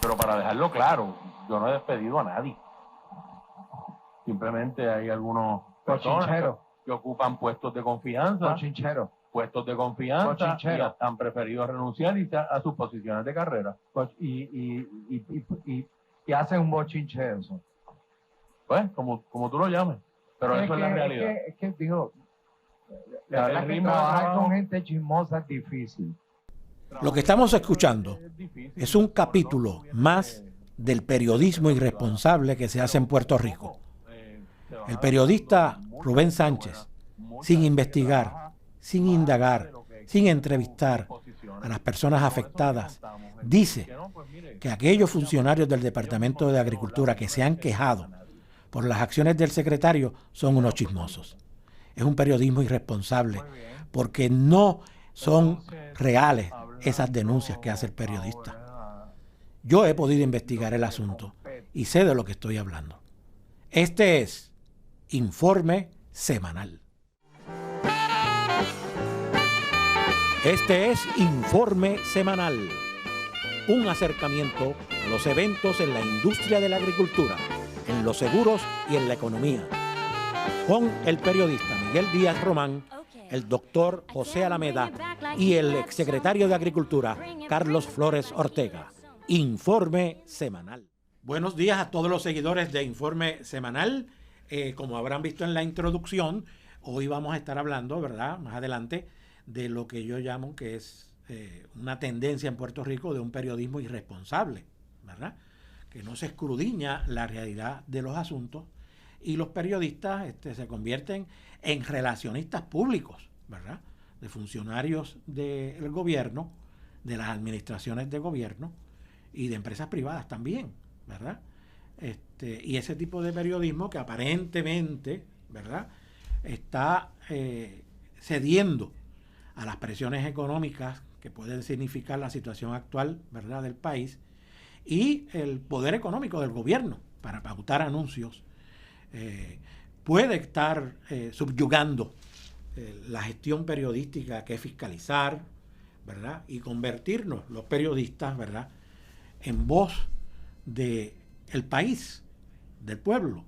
Pero para dejarlo claro, yo no he despedido a nadie. Simplemente hay algunos personas que ocupan puestos de confianza. Puestos de confianza y han preferido renunciar a sus posiciones de carrera. Y hacen un bochinche eso. Pues, como tú lo llames. Pero eso es la realidad. Es que digo, la verdad que trabajar con gente chismosa es difícil. Lo que estamos escuchando es un capítulo más del periodismo irresponsable que se hace en Puerto Rico. El periodista Rubén Sánchez, sin investigar, sin indagar, sin entrevistar a las personas afectadas, dice que aquellos funcionarios del Departamento de Agricultura que se han quejado por las acciones del secretario son unos chismosos. Es un periodismo irresponsable porque no son reales esas denuncias que hace el periodista. Yo he podido investigar el asunto y sé de lo que estoy hablando. Este es Informe Semanal. Este es Informe Semanal, un acercamiento a los eventos en la industria de la agricultura, en los seguros y en la economía, con el periodista Miguel Díaz Román, el doctor José Alameda y el exsecretario de Agricultura, Carlos Flores Ortega. Informe Semanal. Buenos días a todos los seguidores de Informe Semanal. Como habrán visto en la introducción, hoy vamos a estar hablando, ¿verdad?, más adelante, de lo que yo llamo que es una tendencia en Puerto Rico de un periodismo irresponsable, ¿verdad?, que no se escudriña la realidad de los asuntos y los periodistas se convierten en relacionistas públicos, ¿verdad?, de funcionarios del gobierno, de las administraciones de gobierno y de empresas privadas también, ¿verdad? Y ese tipo de periodismo que aparentemente, ¿verdad?, está cediendo a las presiones económicas que pueden significar la situación actual, ¿verdad?, del país y el poder económico del gobierno para pautar anuncios, puede estar subyugando la gestión periodística, que es fiscalizar, ¿verdad?, y convertirnos los periodistas, ¿verdad?, en voz del país, del pueblo,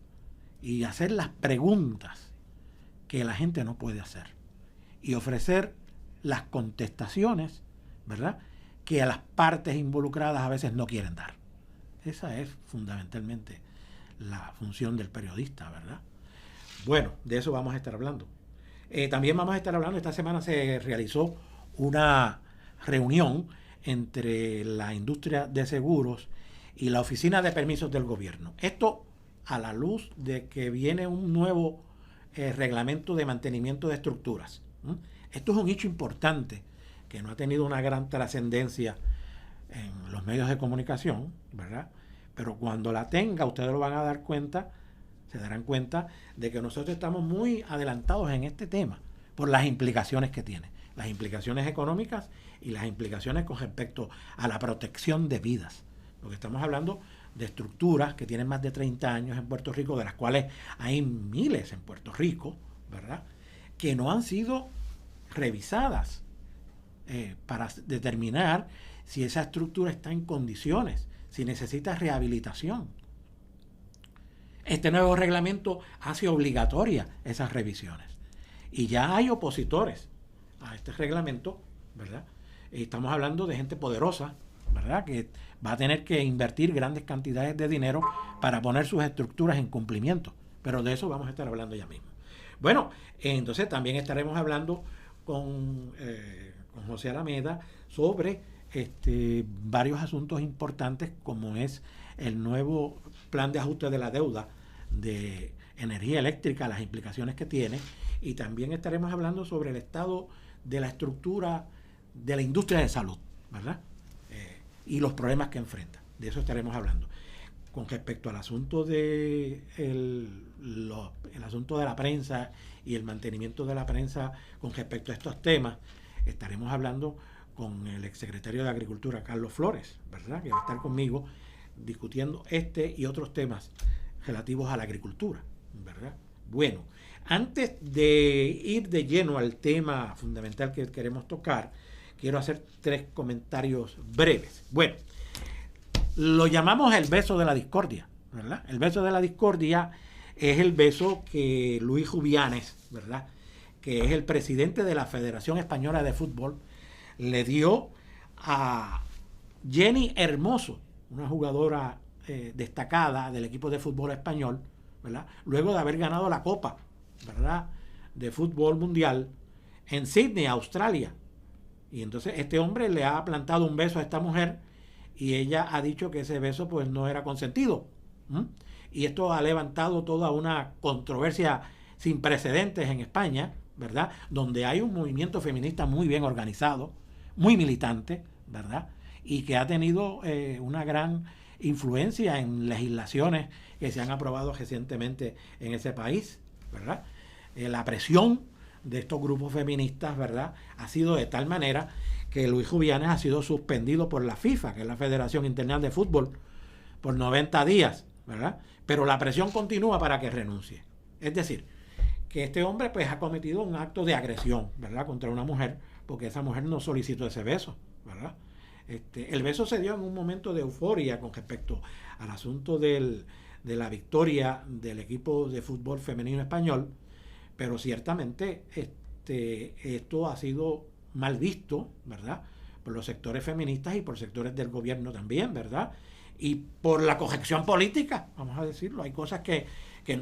y hacer las preguntas que la gente no puede hacer y ofrecer las contestaciones, ¿verdad?, que a las partes involucradas a veces no quieren dar. Esa es fundamentalmente la función del periodista, ¿verdad? Bueno, de eso vamos a estar hablando. También vamos a estar hablando, esta semana se realizó una reunión entre la industria de seguros y la oficina de permisos del gobierno. Esto a la luz de que viene un nuevo reglamento de mantenimiento de estructuras. Esto es un hecho importante que no ha tenido una gran trascendencia en los medios de comunicación, ¿verdad? Pero cuando la tenga, ustedes lo van a dar cuenta, se darán cuenta de que nosotros estamos muy adelantados en este tema por las implicaciones que tiene, las implicaciones económicas y las implicaciones con respecto a la protección de vidas. Porque estamos hablando de estructuras que tienen más de 30 años en Puerto Rico, de las cuales hay miles en Puerto Rico, ¿verdad?, que no han sido revisadas para determinar si esa estructura está en condiciones, si necesita rehabilitación. Este nuevo reglamento hace obligatoria esas revisiones. Y ya hay opositores a este reglamento, ¿verdad? Estamos hablando de gente poderosa, ¿verdad?, que va a tener que invertir grandes cantidades de dinero para poner sus estructuras en cumplimiento. Pero de eso vamos a estar hablando ya mismo. Bueno, entonces también estaremos hablando con José Alameda sobre varios asuntos importantes, como es el nuevo plan de ajuste de la deuda de energía eléctrica, las implicaciones que tiene, y también estaremos hablando sobre el estado de la estructura de la industria de salud, ¿verdad?, y los problemas que enfrenta. De eso estaremos hablando. Con respecto al asunto de el asunto de la prensa y el mantenimiento de la prensa con respecto a estos temas, estaremos hablando con el exsecretario de Agricultura, Carlos Flores, ¿verdad?, que va a estar conmigo discutiendo este y otros temas relativos a la agricultura, ¿verdad? Bueno, antes de ir de lleno al tema fundamental que queremos tocar, quiero hacer 3 comentarios breves. Bueno, Lo llamamos el beso de la discordia, ¿verdad? El beso de la discordia es el beso que Luis Rubianes, ¿verdad?, que es el presidente de la Federación Española de Fútbol, le dio a Jenny Hermoso, una jugadora destacada del equipo de fútbol español, ¿verdad?, luego de haber ganado la Copa, ¿verdad?, de fútbol mundial en Sydney, Australia. Y entonces este hombre le ha plantado un beso a esta mujer y ella ha dicho que ese beso pues no era consentido. Y esto ha levantado toda una controversia sin precedentes en España, ¿verdad?, donde hay un movimiento feminista muy bien organizado, muy militante, ¿verdad?, y que ha tenido una gran influencia en legislaciones que se han aprobado recientemente en ese país, ¿verdad? La presión de estos grupos feministas, ¿verdad?, ha sido de tal manera que Luis Rubianes ha sido suspendido por la FIFA, que es la Federación Internacional de Fútbol, por 90 días, ¿verdad? Pero la presión continúa para que renuncie. Es decir, que este hombre pues ha cometido un acto de agresión, ¿verdad?, contra una mujer, porque esa mujer no solicitó ese beso, ¿verdad? El beso se dio en un momento de euforia con respecto al asunto de la victoria del equipo de fútbol femenino español, pero ciertamente esto ha sido mal visto, ¿verdad?, por los sectores feministas y por sectores del gobierno también, ¿verdad?, y por la corrección política, vamos a decirlo. Hay cosas que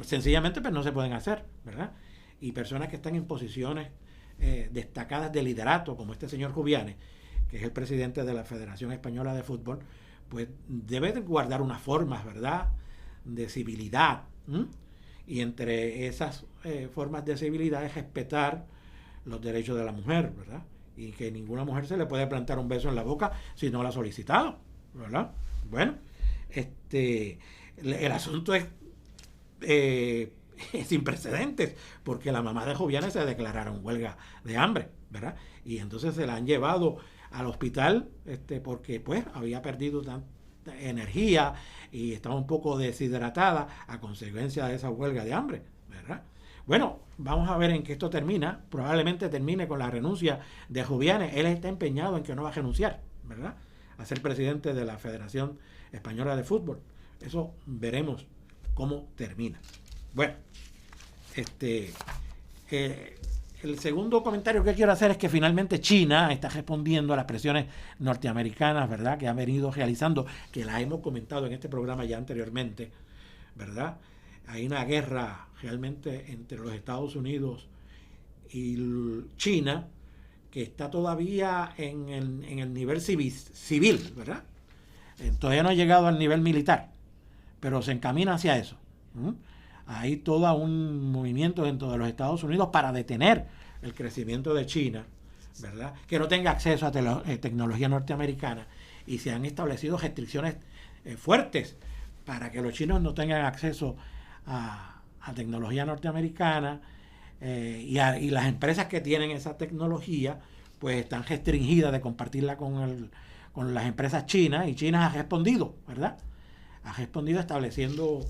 sencillamente pues no se pueden hacer, ¿verdad? Y personas que están en posiciones destacadas de liderato, como este señor Rubianes, que es el presidente de la Federación Española de Fútbol, pues debe de guardar unas formas, ¿verdad?, de civilidad. Y entre esas formas de civilidad es respetar los derechos de la mujer, ¿verdad? Y que ninguna mujer se le puede plantar un beso en la boca si no lo ha solicitado, ¿verdad? Bueno, el asunto es sin precedentes, porque la mamá de Rubianes se declararon huelga de hambre, ¿verdad? Y entonces se la han llevado al hospital porque pues había perdido tanta energía y estaba un poco deshidratada a consecuencia de esa huelga de hambre, ¿verdad? Bueno, vamos a ver en qué esto termina. Probablemente termine con la renuncia de Rubianes. Él está empeñado en que no va a renunciar, ¿verdad?, a ser presidente de la Federación Española de Fútbol. Eso veremos cómo termina. Bueno, el segundo comentario que quiero hacer es que finalmente China está respondiendo a las presiones norteamericanas, ¿verdad?, que han venido realizando, que las hemos comentado en este programa ya anteriormente, ¿verdad? Hay una guerra realmente entre los Estados Unidos y China que está todavía en el nivel civil, ¿verdad? Todavía no ha llegado al nivel militar, pero se encamina hacia eso. Hay todo un movimiento dentro de los Estados Unidos para detener el crecimiento de China, ¿verdad?, que no tenga acceso a tecnología norteamericana, y se han establecido restricciones fuertes para que los chinos no tengan acceso a tecnología norteamericana, y las empresas que tienen esa tecnología pues están restringidas de compartirla con las empresas chinas, y China ha respondido, ¿verdad? Ha respondido estableciendo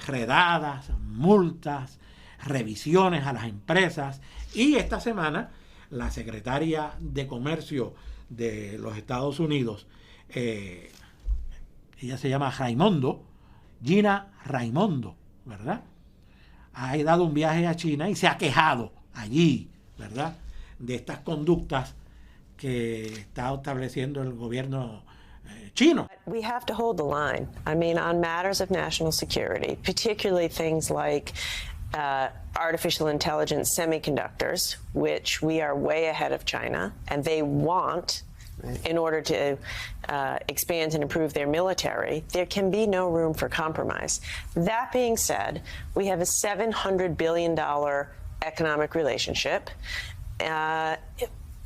redadas, multas, revisiones a las empresas, y esta semana la secretaria de Comercio de los Estados Unidos, ella se llama Gina Raimondo, ¿verdad?, ha dado un viaje a China y se ha quejado allí, ¿verdad?, de estas conductas que está estableciendo el gobierno chino. We have to hold the line. I mean, on matters of national security, particularly things like artificial intelligence semiconductors, which we are way ahead of China, and they want, in order to expand and improve their military, there can be no room for compromise. That being said, we have a $700 billion economic relationship.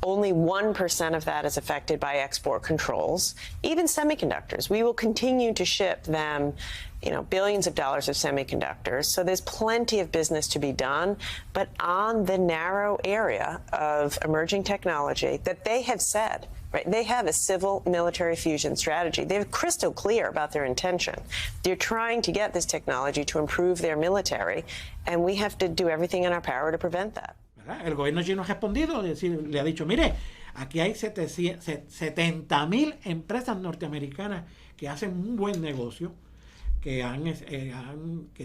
Only 1% of that is affected by export controls. Even semiconductors, we will continue to ship them, billions of dollars of semiconductors. So there's plenty of business to be done. But on the narrow area of emerging technology that they have said, right, they have a civil-military fusion strategy. They're crystal clear about their intention. They're trying to get this technology to improve their military, and we have to do everything in our power to prevent that. El gobierno chino ha respondido, es decir, le ha dicho, mire, Aquí hay 70.000 empresas norteamericanas que hacen un buen negocio, que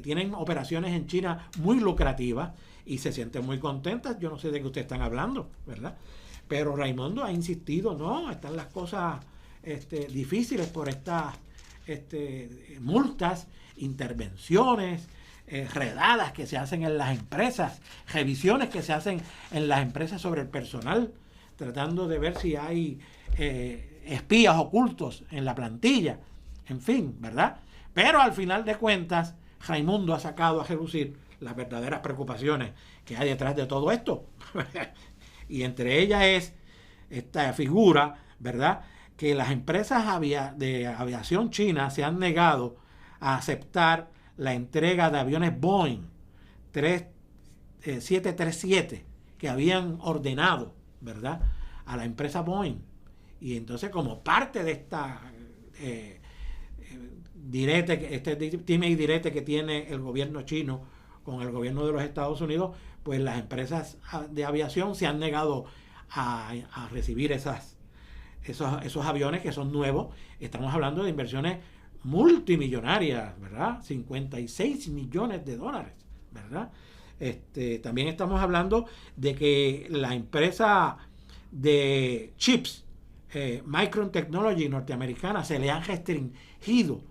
tienen operaciones en China muy lucrativas y se sienten muy contentas. Yo no sé de qué ustedes están hablando, ¿verdad? Pero Raimundo ha insistido, no, están las cosas difíciles por estas multas, intervenciones, redadas que se hacen en las empresas, revisiones que se hacen en las empresas sobre el personal, tratando de ver si hay espías ocultos en la plantilla, en fin, ¿verdad? Pero al final de cuentas, Raimundo ha sacado a relucir las verdaderas preocupaciones que hay detrás de todo esto. Y entre ellas es esta figura, ¿verdad?, que las empresas de aviación china se han negado a aceptar la entrega de aviones Boeing 737 que habían ordenado, ¿verdad?, a la empresa Boeing. Y entonces, como parte de esta time y direte que tiene el gobierno chino con el gobierno de los Estados Unidos, pues las empresas de aviación se han negado a recibir esos aviones que son nuevos. Estamos hablando de inversiones multimillonarias, ¿verdad? 56 millones de dólares, ¿verdad? También estamos hablando de que la empresa de chips Micron Technology norteamericana se le han restringido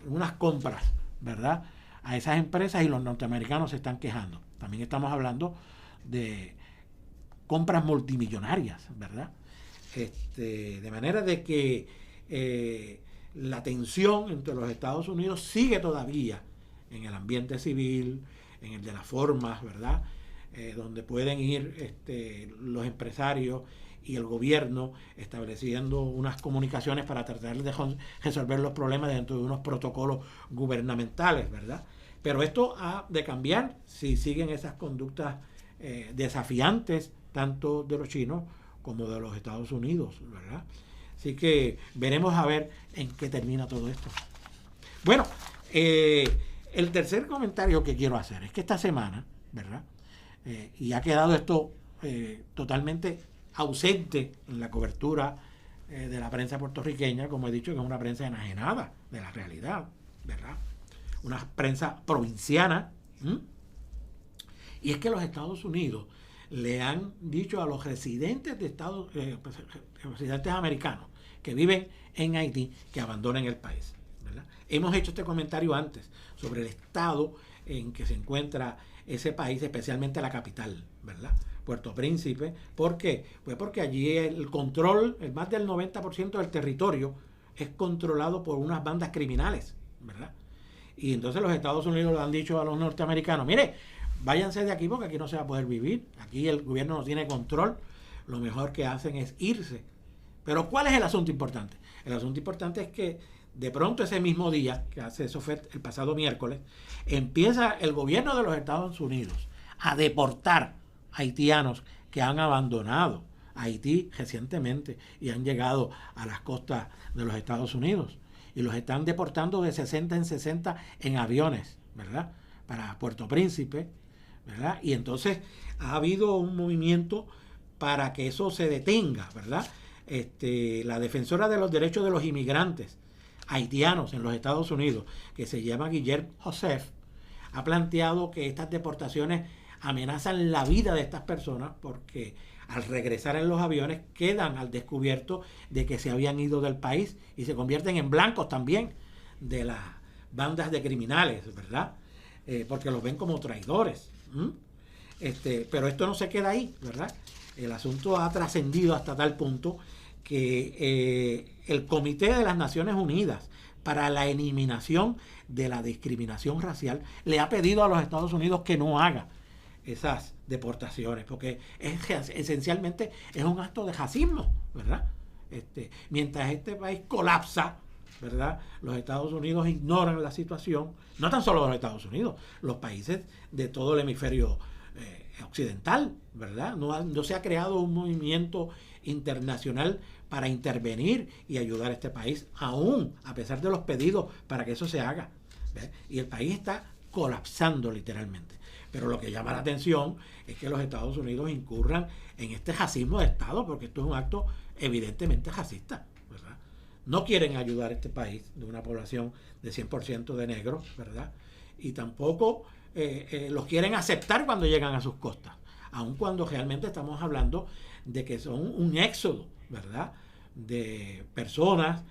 unas compras, ¿verdad?, a esas empresas, y los norteamericanos se están quejando. También estamos hablando de compras multimillonarias, ¿verdad? De manera de que la tensión entre los Estados Unidos sigue todavía en el ambiente civil, en el de las formas, ¿verdad?, donde pueden ir los empresarios y el gobierno estableciendo unas comunicaciones para tratar de resolver los problemas dentro de unos protocolos gubernamentales, ¿verdad? Pero esto ha de cambiar si siguen esas conductas desafiantes, tanto de los chinos como de los Estados Unidos, ¿verdad? Así que veremos a ver en qué termina todo esto. Bueno, el tercer comentario que quiero hacer es que esta semana, ¿verdad?, y ha quedado esto totalmente ausente en la cobertura de la prensa puertorriqueña, como he dicho, que es una prensa enajenada de la realidad, ¿verdad? Una prensa provinciana. Y es que los Estados Unidos le han dicho a los residentes de residentes americanos que viven en Haití que abandonen el país, ¿verdad? Hemos hecho este comentario antes sobre el estado en que se encuentra ese país, especialmente la capital, ¿verdad?, Puerto Príncipe. ¿Por qué? Pues porque allí el control, más del 90% del territorio es controlado por unas bandas criminales, ¿verdad? Y entonces los Estados Unidos le han dicho a los norteamericanos, mire, váyanse de aquí porque aquí no se va a poder vivir, aquí el gobierno no tiene control, lo mejor que hacen es irse. Pero ¿cuál es el asunto importante? El asunto importante es que de pronto ese mismo día, eso fue el pasado miércoles, empieza el gobierno de los Estados Unidos a deportar haitianos que han abandonado Haití recientemente y han llegado a las costas de los Estados Unidos. Y los están deportando de 60 en 60 en aviones, ¿verdad?, para Puerto Príncipe, ¿verdad? Y entonces ha habido un movimiento para que eso se detenga, ¿verdad? La defensora de los derechos de los inmigrantes haitianos en los Estados Unidos, que se llama Guillermo Joseph, ha planteado que estas deportaciones amenazan la vida de estas personas porque al regresar en los aviones quedan al descubierto de que se habían ido del país y se convierten en blancos también de las bandas de criminales, ¿verdad? Porque los ven como traidores. Pero esto no se queda ahí, ¿verdad? El asunto ha trascendido hasta tal punto que el Comité de las Naciones Unidas para la eliminación de la discriminación racial le ha pedido a los Estados Unidos que no haga esas deportaciones, porque esencialmente es un acto de racismo, ¿verdad? Mientras este país colapsa, ¿verdad?, los Estados Unidos ignoran la situación, no tan solo los Estados Unidos, los países de todo el hemisferio occidental, ¿verdad? No se ha creado un movimiento internacional para intervenir y ayudar a este país, aún a pesar de los pedidos para que eso se haga, ¿ves? Y el país está colapsando literalmente. Pero lo que llama la atención es que los Estados Unidos incurran en este racismo de Estado, porque esto es un acto evidentemente racista, ¿verdad? No quieren ayudar a este país de una población de 100% de negros, ¿verdad? Y tampoco los quieren aceptar cuando llegan a sus costas, aun cuando realmente estamos hablando de que son un éxodo, ¿verdad?, de personas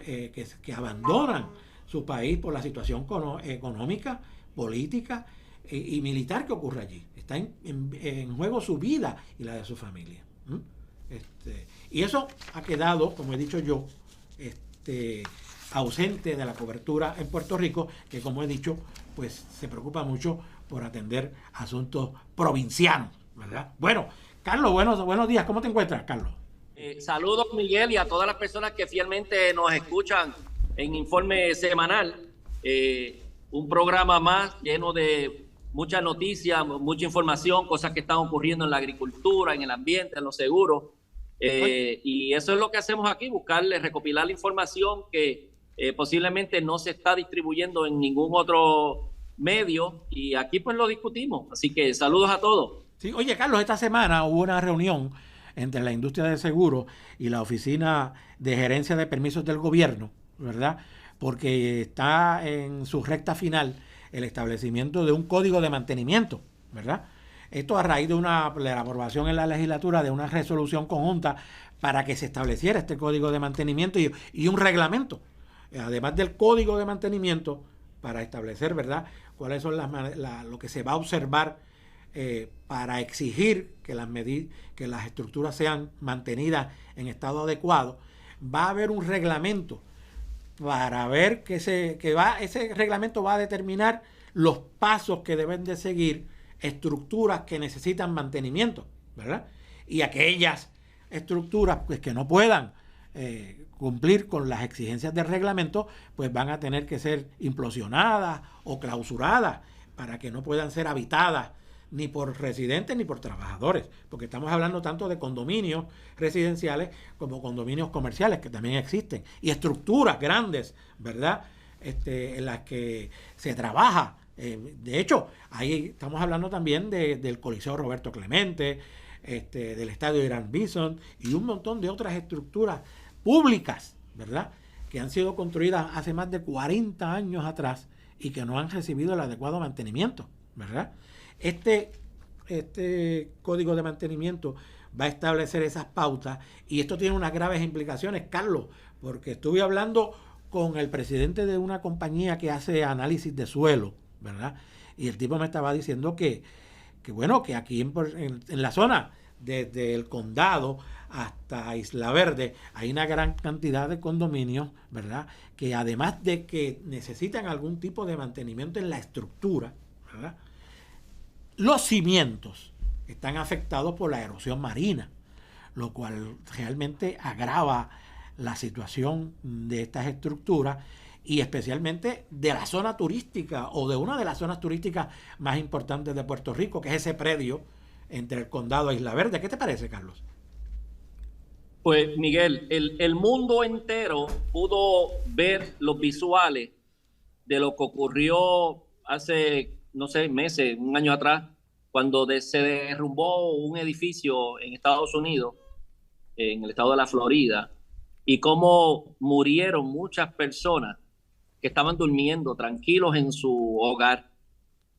que abandonan su país por la situación económica, política y militar que ocurre allí. Está en juego su vida y la de su familia. Y eso ha quedado, como he dicho yo, ausente de la cobertura en Puerto Rico, que como he dicho, pues se preocupa mucho por atender asuntos provincianos, ¿verdad? Bueno, Carlos, buenos días. ¿Cómo te encuentras, Carlos? Saludos, Miguel, y a todas las personas que fielmente nos escuchan en Informe Semanal. Un programa más lleno de muchas noticias, mucha información, cosas que están ocurriendo en la agricultura, en el ambiente, en los seguros. Y eso es lo que hacemos aquí, recopilar la información que posiblemente no se está distribuyendo en ningún otro medio, y aquí pues lo discutimos. Así que saludos a todos. Sí, oye, Carlos, esta semana hubo una reunión entre la industria de seguros y la Oficina de Gerencia de Permisos del Gobierno, ¿verdad? Porque está en su recta final el establecimiento de un código de mantenimiento, ¿verdad? Esto a raíz de la aprobación en la legislatura de una resolución conjunta para que se estableciera este código de mantenimiento y un reglamento, además del código de mantenimiento, para establecer, ¿verdad?, cuáles son lo que se va a observar para exigir que las estructuras sean mantenidas en estado adecuado. Va a haber un reglamento para ver ese reglamento va a determinar los pasos que deben de seguir estructuras que necesitan mantenimiento, ¿verdad? Y aquellas estructuras pues, que no puedan cumplir con las exigencias del reglamento, pues van a tener que ser implosionadas o clausuradas para que no puedan ser habitadas ni por residentes ni por trabajadores, porque estamos hablando tanto de condominios residenciales como condominios comerciales que también existen, y estructuras grandes, ¿verdad?, en las que se trabaja. De hecho, ahí estamos hablando también del Coliseo Roberto Clemente, del Estadio Irán Bison y un montón de otras estructuras públicas, ¿verdad?, que han sido construidas hace más de 40 años atrás y que no han recibido el adecuado mantenimiento, ¿verdad? Este código de mantenimiento va a establecer esas pautas, y esto tiene unas graves implicaciones, Carlos, porque estuve hablando con el presidente de una compañía que hace análisis de suelo, ¿verdad? Y el tipo me estaba diciendo que aquí en la zona, desde el condado hasta Isla Verde, hay una gran cantidad de condominios, ¿verdad?, que además de que necesitan algún tipo de mantenimiento en la estructura, ¿verdad?, los cimientos están afectados por la erosión marina, lo cual realmente agrava la situación de estas estructuras, y especialmente de la zona turística o de una de las zonas turísticas más importantes de Puerto Rico, que es ese predio entre el condado e Isla Verde. ¿Qué te parece, Carlos? Pues, Miguel, el mundo entero pudo ver los visuales de lo que ocurrió hace, no sé, meses, un año atrás, cuando se derrumbó un edificio en Estados Unidos, en el estado de la Florida, y cómo murieron muchas personas que estaban durmiendo tranquilos en su hogar.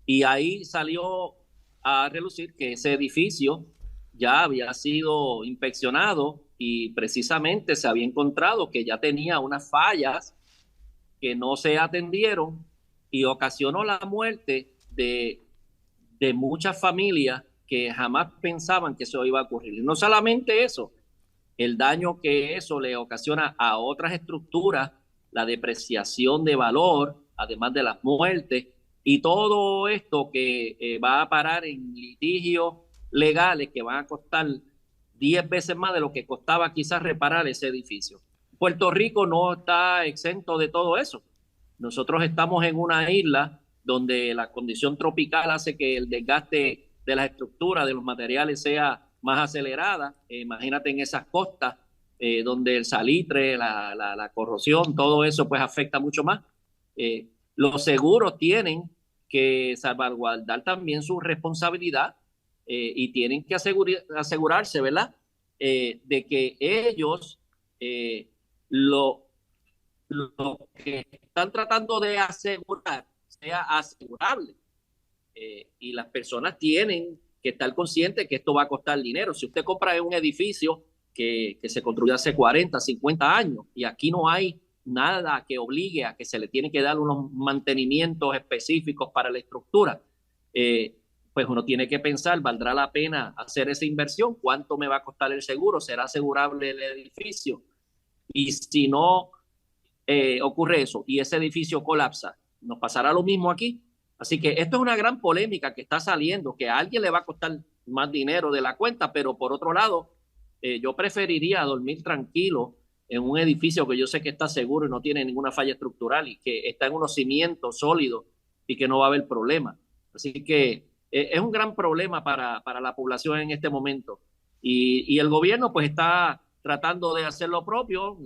Y ahí salió a relucir que ese edificio ya había sido inspeccionado y precisamente se había encontrado que ya tenía unas fallas que no se atendieron, y ocasionó la muerte de muchas familias que jamás pensaban que eso iba a ocurrir. Y no solamente eso, el daño que eso le ocasiona a otras estructuras, la depreciación de valor, además de las muertes, y todo esto que va a parar en litigios legales que van a costar 10 veces más de lo que costaba quizás reparar ese edificio. Puerto Rico no está exento de todo eso. Nosotros estamos en una isla donde la condición tropical hace que el desgaste de las estructuras, de los materiales, sea más acelerada. Imagínate en esas costas donde el salitre, la corrosión, todo eso pues afecta mucho más. Los seguros tienen que salvaguardar también su responsabilidad y tienen que asegurarse, ¿verdad? De que ellos lo que están tratando de asegurar sea asegurable. Y las personas tienen que estar conscientes que esto va a costar dinero. Si usted compra un edificio que se construyó hace 40, 50 años y aquí no hay nada que obligue a que se le tiene que dar unos mantenimientos específicos para la estructura, pues uno tiene que pensar, ¿valdrá la pena hacer esa inversión? ¿Cuánto me va a costar el seguro? ¿Será asegurable el edificio? Y si no ocurre eso y ese edificio colapsa, ¿nos pasará lo mismo aquí? Así que esto es una gran polémica que está saliendo, que a alguien le va a costar más dinero de la cuenta, pero por otro lado, yo preferiría dormir tranquilo en un edificio que yo sé que está seguro y no tiene ninguna falla estructural y que está en unos cimientos sólidos y que no va a haber problema. Así que es un gran problema para la población en este momento. Y el gobierno pues está tratando de hacer lo propio,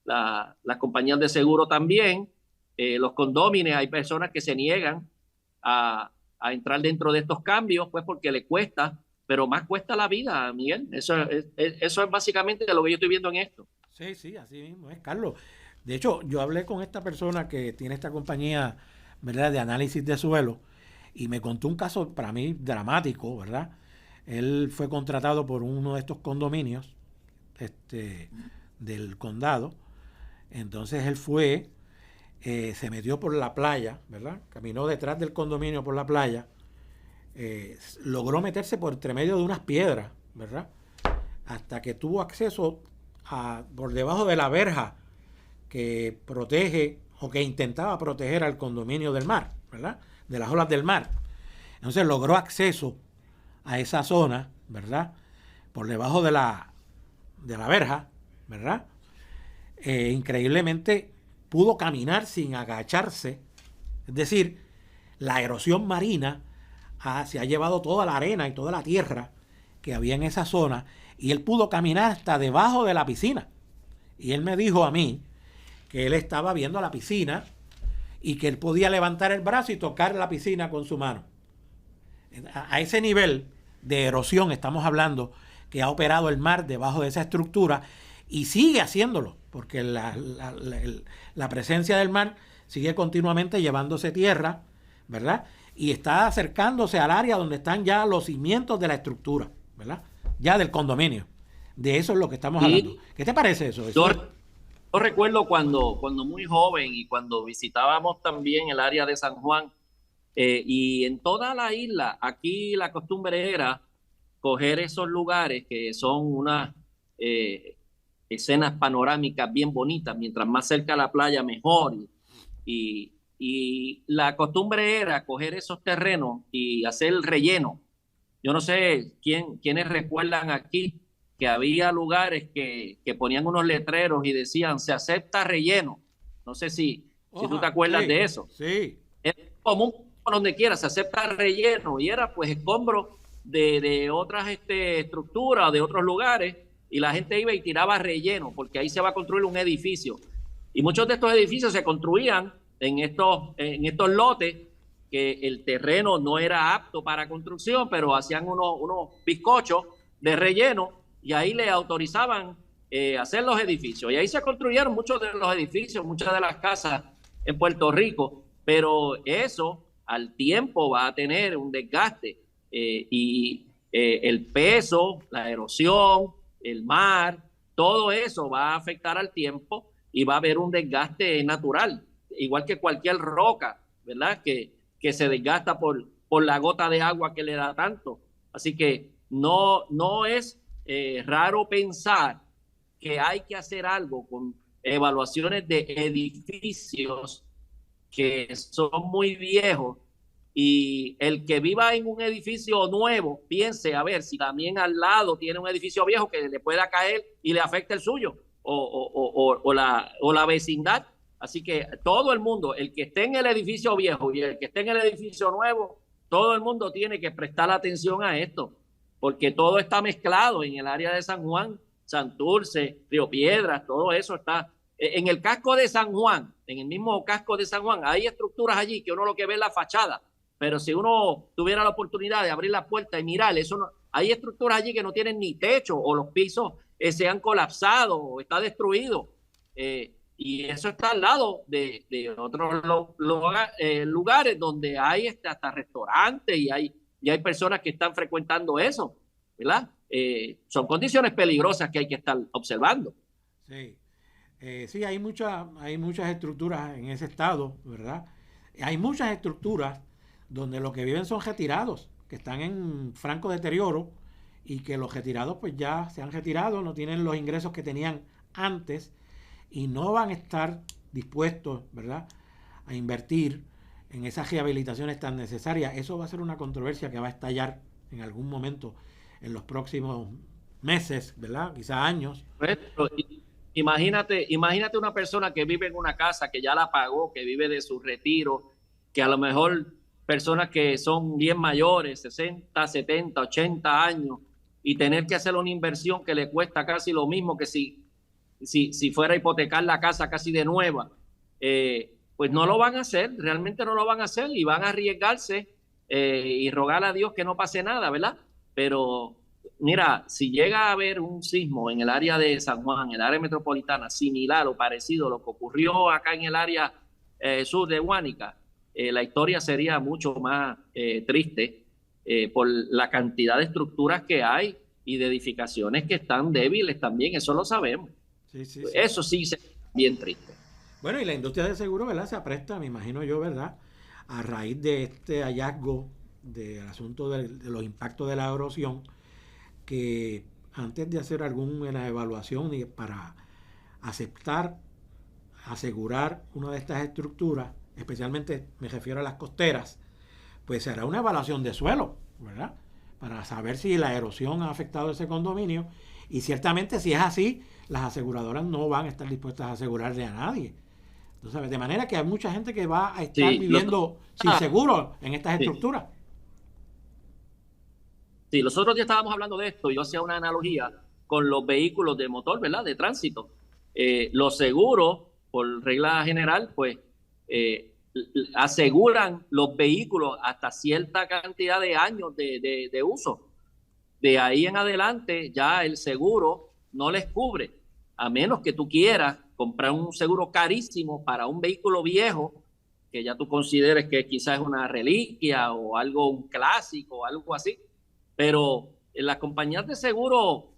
las compañías de seguro también, los condóminos, hay personas que se niegan a entrar dentro de estos cambios, pues porque le cuesta, pero más cuesta la vida, Miguel. Eso es básicamente lo que yo estoy viendo en esto. Sí, así mismo es, Carlos. De hecho, yo hablé con esta persona que tiene esta compañía, ¿verdad?, de análisis de suelo, y me contó un caso para mí dramático, ¿verdad? Él fue contratado por uno de estos condominios del condado. Entonces él fue, se metió por la playa, ¿verdad? Caminó detrás del condominio por la playa, logró meterse por entre medio de unas piedras, ¿verdad? Hasta que tuvo acceso por debajo de la verja que protege o que intentaba proteger al condominio del mar, ¿verdad? De las olas del mar. Entonces logró acceso a esa zona, ¿verdad? Por debajo de la verja, ¿verdad? Increíblemente pudo caminar sin agacharse. Es decir, la erosión marina se ha llevado toda la arena y toda la tierra que había en esa zona, y él pudo caminar hasta debajo de la piscina. Y él me dijo a mí que él estaba viendo la piscina y que él podía levantar el brazo y tocar la piscina con su mano. A ese nivel de erosión estamos hablando, que ha operado el mar debajo de esa estructura y sigue haciéndolo, porque la presencia del mar sigue continuamente llevándose tierra, ¿verdad? Y está acercándose al área donde están ya los cimientos de la estructura, ¿verdad? Ya del condominio. De eso es lo que estamos hablando. ¿Qué te parece eso? Yo recuerdo cuando muy joven y cuando visitábamos también el área de San Juan, y en toda la isla, aquí la costumbre era coger esos lugares que son unas escenas panorámicas bien bonitas, mientras más cerca a la playa mejor, y la costumbre era coger esos terrenos y hacer el relleno. Yo no sé quiénes recuerdan aquí que había lugares que ponían unos letreros y decían se acepta relleno. No sé si tú te acuerdas de eso. Sí. Es común por donde quiera, se acepta relleno, y era pues escombros de otras estructuras, de otros lugares, y la gente iba y tiraba relleno, porque ahí se va a construir un edificio. Y muchos de estos edificios se construían en estos lotes que el terreno no era apto para construcción, pero hacían unos bizcochos de relleno y ahí le autorizaban hacer los edificios. Y ahí se construyeron muchos de los edificios, muchas de las casas en Puerto Rico, pero eso al tiempo va a tener un desgaste y el peso, la erosión, el mar, todo eso va a afectar al tiempo y va a haber un desgaste natural, igual que cualquier roca, ¿verdad? Que se desgasta por la gota de agua que le da tanto. Así que no es raro pensar que hay que hacer algo con evaluaciones de edificios que son muy viejos, y el que viva en un edificio nuevo piense a ver si también al lado tiene un edificio viejo que le pueda caer y le afecte el suyo o la vecindad. Así que todo el mundo, el que esté en el edificio viejo y el que esté en el edificio nuevo, todo el mundo tiene que prestar atención a esto, porque todo está mezclado en el área de San Juan, Santurce, Río Piedras, todo eso está en el casco de San Juan, en el mismo casco de San Juan, hay estructuras allí que uno lo que ve es la fachada, pero si uno tuviera la oportunidad de abrir la puerta y mirar, eso no, hay estructuras allí que no tienen ni techo o los pisos se han colapsado o está destruido. Y eso está al lado de otros lugares donde hay hasta restaurantes y hay personas que están frecuentando eso, ¿verdad? Son condiciones peligrosas que hay que estar observando. Sí. Sí, hay muchas estructuras en ese estado, ¿verdad? Hay muchas estructuras donde los que viven son retirados, que están en franco deterioro y que los retirados pues ya se han retirado, no tienen los ingresos que tenían antes y no van a estar dispuestos, ¿verdad?, a invertir en esas rehabilitaciones tan necesarias. Eso va a ser una controversia que va a estallar en algún momento en los próximos meses, ¿verdad?, quizá años. Pero imagínate una persona que vive en una casa que ya la pagó, que vive de su retiro, que a lo mejor personas que son bien mayores, 60, 70, 80 años, y tener que hacer una inversión que le cuesta casi lo mismo que si fuera a hipotecar la casa casi de nueva, pues no lo van a hacer, realmente no lo van a hacer y van a arriesgarse y rogar a Dios que no pase nada, ¿verdad? Pero mira, si llega a haber un sismo en el área de San Juan, en el área metropolitana, similar o parecido a lo que ocurrió acá en el área sur de Guánica, la historia sería mucho más triste por la cantidad de estructuras que hay y de edificaciones que están débiles también, eso lo sabemos. Sí. Eso sí se bien triste. Bueno, y la industria del seguro, ¿verdad?, se apresta, me imagino yo, ¿verdad?, a raíz de este hallazgo del asunto de los impactos de la erosión, que antes de hacer alguna evaluación y para asegurar una de estas estructuras, especialmente me refiero a las costeras, pues se hará una evaluación de suelo, ¿verdad?, para saber si la erosión ha afectado ese condominio, y ciertamente si es así, las aseguradoras no van a estar dispuestas a asegurarle a nadie. Entonces, de manera que hay mucha gente que va a estar viviendo sin seguro en estas estructuras. Sí, los otros días estábamos hablando de esto, yo hacía una analogía con los vehículos de motor, ¿verdad?, de tránsito. Los seguros, por regla general, pues aseguran los vehículos hasta cierta cantidad de años de uso. De ahí en adelante ya el seguro no les cubre, a menos que tú quieras comprar un seguro carísimo para un vehículo viejo, que ya tú consideres que quizás es una reliquia o algo, un clásico, algo así. Pero las compañías de seguro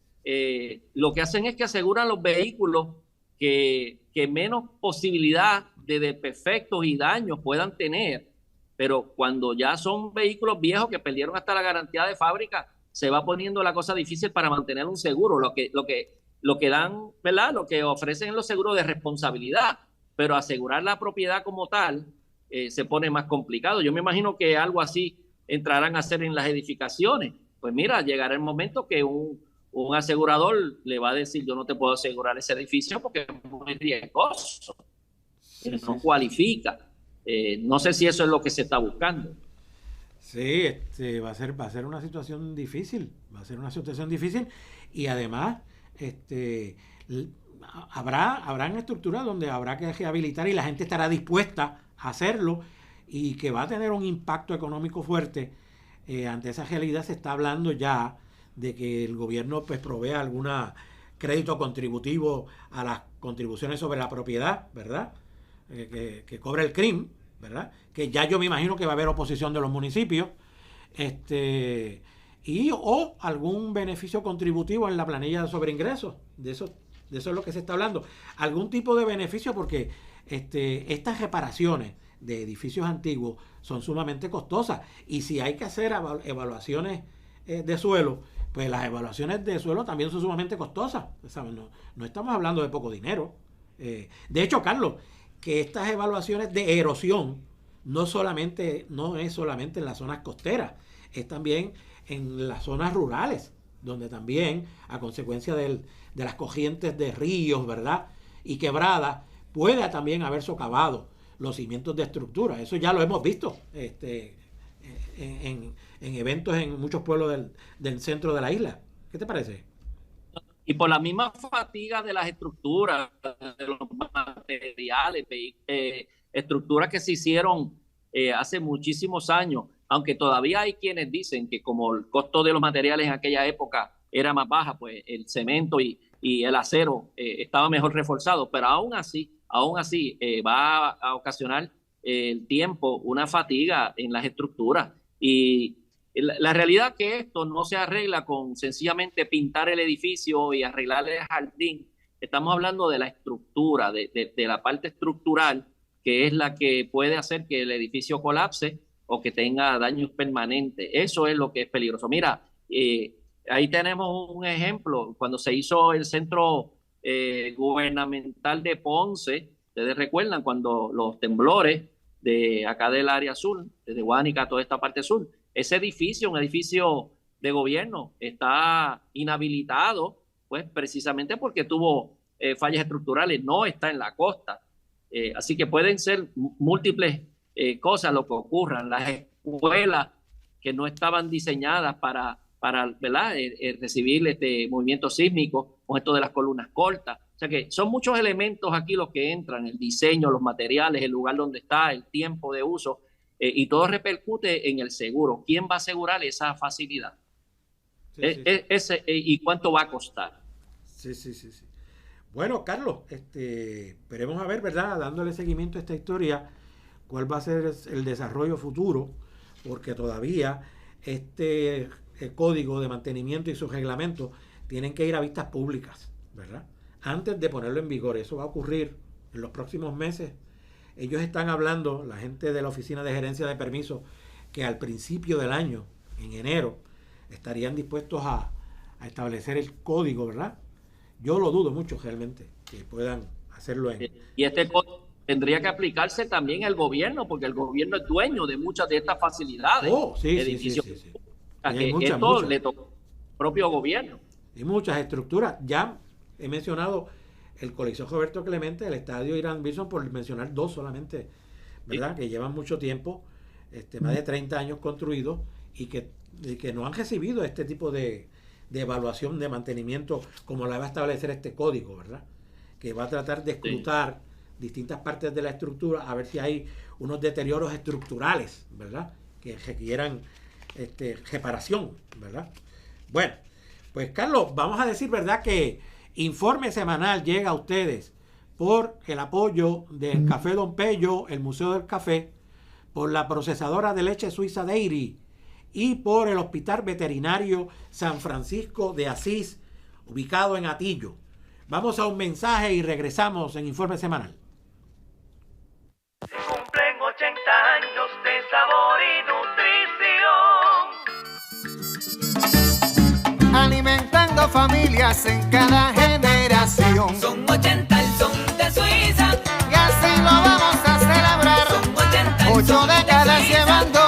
lo que hacen es que aseguran los vehículos que menos posibilidad de desperfectos y daños puedan tener. Pero cuando ya son vehículos viejos que perdieron hasta la garantía de fábrica, se va poniendo la cosa difícil para mantener un seguro. Lo que dan, ¿verdad?, lo que ofrecen los seguros de responsabilidad, pero asegurar la propiedad como tal se pone más complicado. Yo me imagino que algo así entrarán a hacer en las edificaciones. Pues mira, llegará el momento que un asegurador le va a decir: yo no te puedo asegurar ese edificio porque es muy riesgoso, no cualifica. No sé si eso es lo que se está buscando. Sí, va a ser una situación difícil, y además habrán estructuras donde habrá que rehabilitar y la gente estará dispuesta a hacerlo y que va a tener un impacto económico fuerte. Ante esa realidad se está hablando ya de que el gobierno pues provea algún crédito contributivo a las contribuciones sobre la propiedad, ¿verdad?, que cobra el CRIM, ¿verdad?, que ya yo me imagino que va a haber oposición de los municipios, o algún beneficio contributivo en la planilla de sobreingresos. De eso es lo que se está hablando, algún tipo de beneficio, porque estas reparaciones de edificios antiguos son sumamente costosas, y si hay que hacer evaluaciones de suelo, pues las evaluaciones de suelo también son sumamente costosas, ¿sabes? No estamos hablando de poco dinero. De hecho, Carlos, que estas evaluaciones de erosión no es solamente en las zonas costeras, es también en las zonas rurales, donde también a consecuencia de las corrientes de ríos, ¿verdad?, y quebradas, puede también haber socavado los cimientos de estructura. Eso ya lo hemos visto en eventos en muchos pueblos del centro de la isla. ¿Qué te parece? Y por la misma fatiga de las estructuras, de los materiales, estructuras que se hicieron hace muchísimos años, aunque todavía hay quienes dicen que como el costo de los materiales en aquella época era más baja, pues el cemento y el acero estaba mejor reforzado, pero aún así va a ocasionar el tiempo una fatiga en las estructuras. Y la realidad es que esto no se arregla con sencillamente pintar el edificio y arreglar el jardín. Estamos hablando de la estructura, de la parte estructural, que es la que puede hacer que el edificio colapse o que tenga daños permanentes. Eso es lo que es peligroso. Mira, ahí tenemos un ejemplo. Cuando se hizo el centro gubernamental de Ponce, ustedes recuerdan cuando los temblores de acá del área sur, desde Guánica a toda esta parte sur, ese edificio, un edificio de gobierno, está inhabilitado, pues precisamente porque tuvo fallas estructurales, no está en la costa. Así que pueden ser múltiples cosas lo que ocurran. Las escuelas que no estaban diseñadas para ¿verdad? Recibir movimientos sísmicos, con esto de las columnas cortas. O sea que son muchos elementos aquí los que entran, el diseño, los materiales, el lugar donde está, el tiempo de uso, y todo repercute en el seguro. ¿Quién va a asegurar esa facilidad? Sí, ¿y cuánto va a costar? Sí. Bueno, Carlos, esperemos a ver, ¿verdad? Dándole seguimiento a esta historia, cuál va a ser el desarrollo futuro, porque todavía el código de mantenimiento y sus reglamentos tienen que ir a vistas públicas, ¿verdad? Antes de ponerlo en vigor. Eso va a ocurrir en los próximos meses. Ellos están hablando, la gente de la Oficina de Gerencia de Permisos, que al principio del año, en enero, estarían dispuestos a establecer el código, ¿verdad? Yo lo dudo mucho realmente que puedan hacerlo en... Y este código tendría que aplicarse también al gobierno, porque el gobierno es dueño de muchas de estas facilidades. Sí. Muchas. Le toca al propio gobierno. Y muchas estructuras. Ya he mencionado el Coliseo Roberto Clemente, el Estadio Irán Bison, por mencionar dos solamente, ¿verdad? Sí. Que llevan mucho tiempo, más de 30 años construidos, y que no han recibido este tipo de evaluación de mantenimiento como la va a establecer este código, ¿verdad? Que va a tratar de escrutar distintas partes de la estructura a ver si hay unos deterioros estructurales, ¿verdad? Que requieran reparación, ¿verdad? Bueno, pues Carlos, vamos a decir, ¿verdad? Que Informe Semanal llega a ustedes por el apoyo del Café Don Pello, el Museo del Café, por la procesadora de leche suiza Dairy y por el Hospital Veterinario San Francisco de Asís, ubicado en Atillo. Vamos a un mensaje y regresamos en Informe Semanal. Se cumplen 80 años de sabor y nutrición, alimentando familias en cada generación. Son 80 el son de Suiza, y así lo vamos a celebrar. Son 80 el 8 son décadas de llevando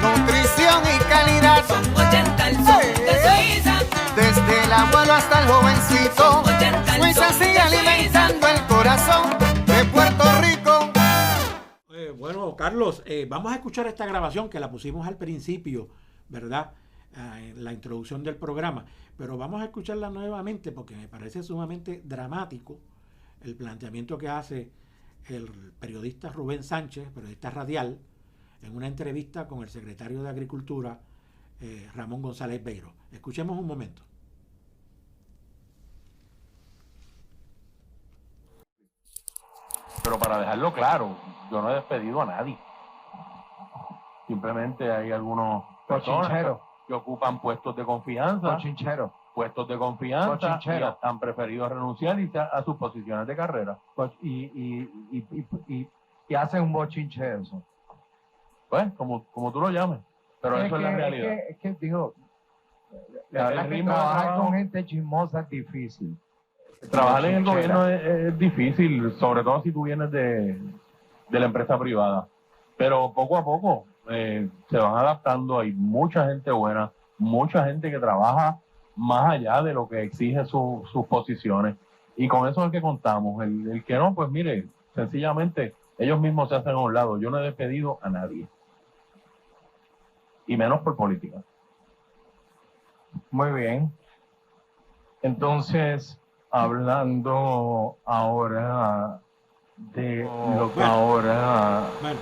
nutrición y calidad. Son 80 el son de Suiza, desde el abuelo hasta el jovencito. Suiza sigue alimentando el corazón de Puerto Rico. Bueno, Carlos, vamos a escuchar esta grabación que la pusimos al principio, ¿verdad? En la introducción del programa, pero vamos a escucharla nuevamente porque me parece sumamente dramático el planteamiento que hace el periodista Rubén Sánchez, periodista radial, en una entrevista con el secretario de Agricultura, Ramón González Beiro. Escuchemos un momento. Pero para dejarlo claro, yo no he despedido a nadie. Simplemente hay algunos personas que ocupan puestos de confianza. Puestos de confianza y han preferido renunciar a sus posiciones de carrera. Y hacen un bochinche eso. Pues, como tú lo llames. Pero eso es la realidad. Es que digo, la verdad que trabajar con gente chismosa es difícil. Trabajar en el gobierno es difícil, sobre todo si tú vienes de la empresa privada. Pero poco a poco se van adaptando. Hay mucha gente buena, mucha gente que trabaja más allá de lo que exige sus posiciones. Y con eso es el que contamos. El que no, pues mire, sencillamente ellos mismos se hacen a un lado. Yo no he despedido a nadie. Y menos por política. Muy bien. Entonces, hablando ahora de lo que Bueno,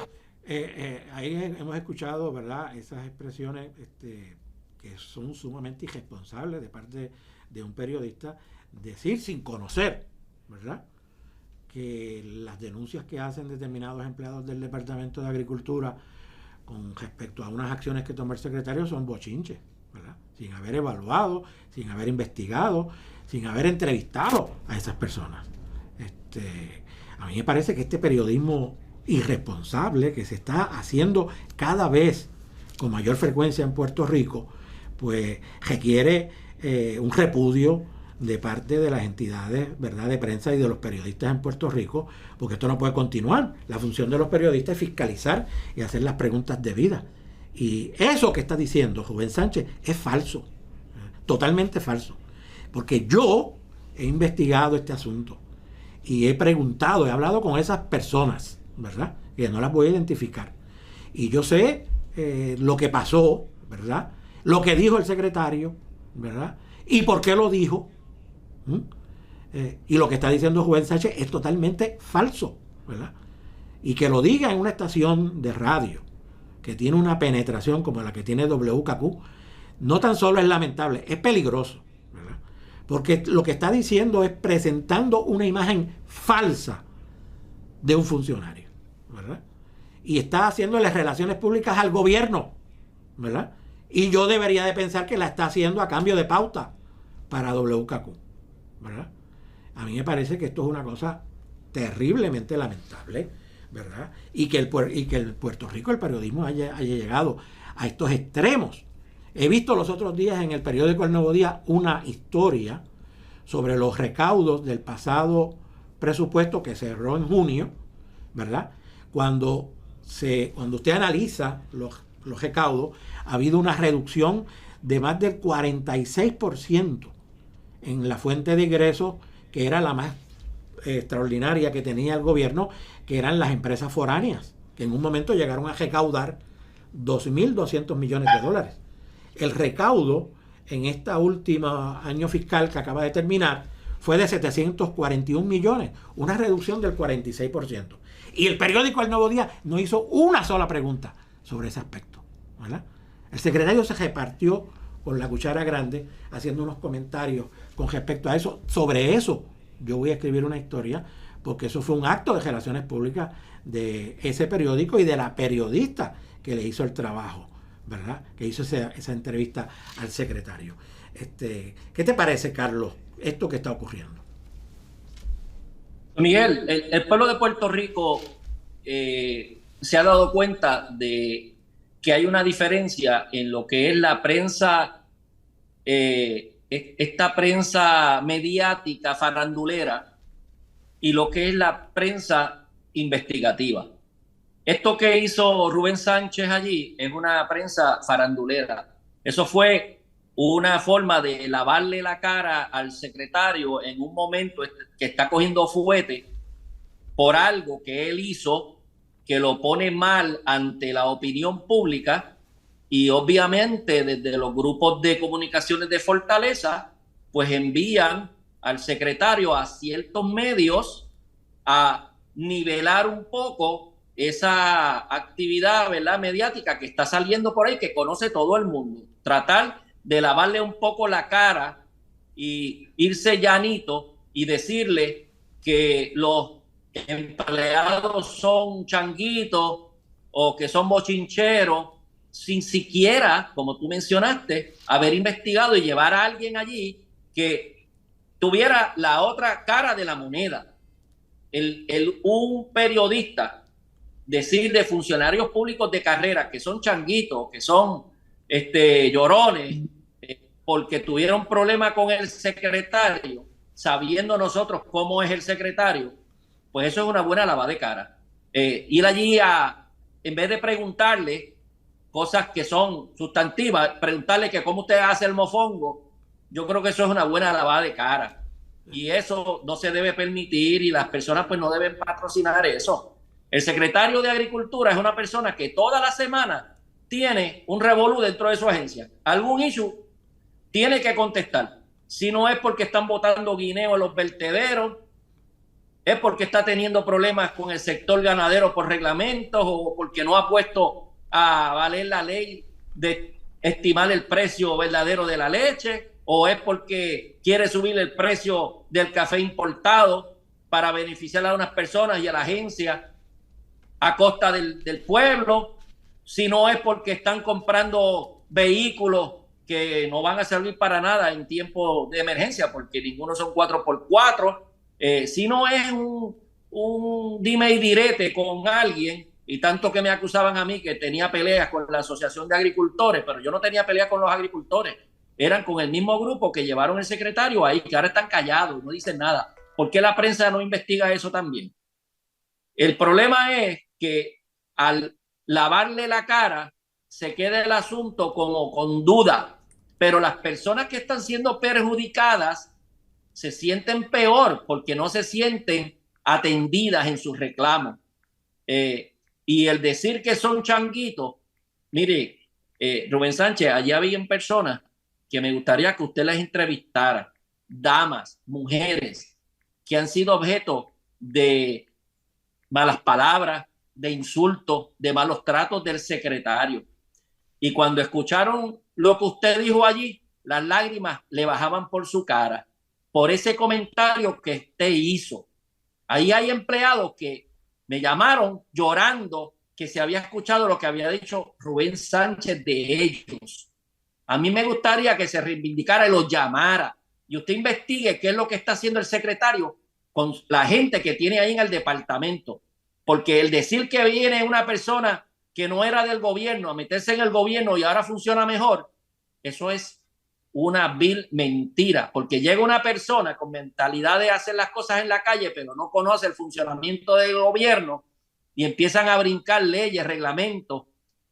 ahí hemos escuchado, ¿verdad?, esas expresiones que son sumamente irresponsables de parte de un periodista, decir sin conocer, ¿verdad?, que las denuncias que hacen determinados empleados del Departamento de Agricultura con respecto a unas acciones que tomó el secretario son bochinches, ¿verdad?, sin haber evaluado, sin haber investigado, sin haber entrevistado a esas personas. A mí me parece que este periodismo irresponsable que se está haciendo cada vez con mayor frecuencia en Puerto Rico, pues requiere un repudio de parte de las entidades, ¿verdad?, de prensa y de los periodistas en Puerto Rico, porque esto no puede continuar. La función de los periodistas es fiscalizar y hacer las preguntas debidas. Y eso que está diciendo Rubén Sánchez es falso, totalmente falso, porque yo he investigado este asunto y he preguntado, he hablado con esas personas, ¿verdad?, que no las voy a identificar, y yo sé lo que pasó, ¿verdad?, lo que dijo el secretario, ¿verdad?, y por qué lo dijo. Y lo que está diciendo Rubén Sánchez es totalmente falso, ¿verdad? Y que lo diga en una estación de radio que tiene una penetración como la que tiene WKQ, no tan solo es lamentable, es peligroso, ¿verdad? Porque lo que está diciendo es presentando una imagen falsa de un funcionario, ¿verdad? Y está haciéndole relaciones públicas al gobierno, ¿verdad? Y yo debería de pensar que la está haciendo a cambio de pauta para WKQ, ¿verdad? A mí me parece que esto es una cosa terriblemente lamentable, ¿verdad? Y que el Puerto Rico, el periodismo haya llegado a estos extremos. He visto los otros días en el periódico El Nuevo Día una historia sobre los recaudos del pasado presupuesto que cerró en junio, ¿verdad? Cuando usted analiza los recaudos, ha habido una reducción de más del 46% en la fuente de ingresos, que era la más extraordinaria que tenía el gobierno, que eran las empresas foráneas, que en un momento llegaron a recaudar 2.200 millones de dólares. El recaudo en esta última año fiscal que acaba de terminar fue de 741 millones, una reducción del 46%. Y el periódico El Nuevo Día no hizo una sola pregunta sobre ese aspecto, ¿verdad? El secretario se repartió con la cuchara grande haciendo unos comentarios con respecto a eso. Sobre eso yo voy a escribir una historia, porque eso fue un acto de relaciones públicas de ese periódico y de la periodista que le hizo el trabajo, ¿verdad?, que hizo esa entrevista al secretario. ¿Qué te parece, Carlos, esto que está ocurriendo? Miguel, el pueblo de Puerto Rico se ha dado cuenta de que hay una diferencia en lo que es la prensa, esta prensa mediática, farandulera, y lo que es la prensa investigativa. Esto que hizo Rubén Sánchez allí es una prensa farandulera. Eso fue una forma de lavarle la cara al secretario en un momento que está cogiendo fuete por algo que él hizo, que lo pone mal ante la opinión pública, y obviamente desde los grupos de comunicaciones de Fortaleza pues envían al secretario a ciertos medios a nivelar un poco esa actividad, ¿verdad?, mediática que está saliendo por ahí, que conoce todo el mundo. Tratar de lavarle un poco la cara y irse llanito y decirle que los empleados son changuitos o que son bochincheros, sin siquiera, como tú mencionaste, haber investigado y llevar a alguien allí que tuviera la otra cara de la moneda. Un periodista decir de funcionarios públicos de carrera que son changuitos, que son llorones, porque tuvieron problema con el secretario, sabiendo nosotros cómo es el secretario, pues eso es una buena lavada de cara. Ir allí en vez de preguntarle cosas que son sustantivas, preguntarle que cómo usted hace el mofongo, yo creo que eso es una buena lavada de cara. Y eso no se debe permitir, y las personas pues no deben patrocinar eso. El secretario de Agricultura es una persona que toda la semana tiene un revolú dentro de su agencia. Algún issue tiene que contestar. si no es porque están botando guineo en los vertederos, es porque está teniendo problemas con el sector ganadero por reglamentos o porque no ha puesto a valer la ley de estimar el precio verdadero de la leche, o es porque quiere subir el precio del café importado para beneficiar a unas personas y a la agencia a costa del pueblo, si no es porque están comprando vehículos que no van a servir para nada en tiempo de emergencia, porque ninguno son 4x4, si no es un dime y direte con alguien, y tanto que me acusaban a mí que tenía peleas con la Asociación de Agricultores, pero yo no tenía peleas con los agricultores, eran con el mismo grupo que llevaron el secretario ahí, que ahora están callados, no dicen nada. ¿Por qué la prensa no investiga eso también? El problema es que al lavarle la cara se queda el asunto como con duda, pero las personas que están siendo perjudicadas se sienten peor porque no se sienten atendidas en sus reclamos. Y el decir que son changuitos, mire, Rubén Sánchez, allí había personas que me gustaría que usted las entrevistara, damas, mujeres, que han sido objeto de malas palabras, de insultos, de malos tratos del secretario. Y cuando escucharon lo que usted dijo allí, las lágrimas le bajaban por su cara, por ese comentario que usted hizo. Ahí hay empleados que me llamaron llorando que se había escuchado lo que había dicho Rubén Sánchez de ellos. A mí me gustaría que se reivindicara y los llamara y usted investigue qué es lo que está haciendo el secretario con la gente que tiene ahí en el departamento. Porque el decir que viene una persona que no era del gobierno a meterse en el gobierno y ahora funciona mejor, eso es una vil mentira. Porque llega una persona con mentalidad de hacer las cosas en la calle, pero no conoce el funcionamiento del gobierno y empiezan a brincar leyes, reglamentos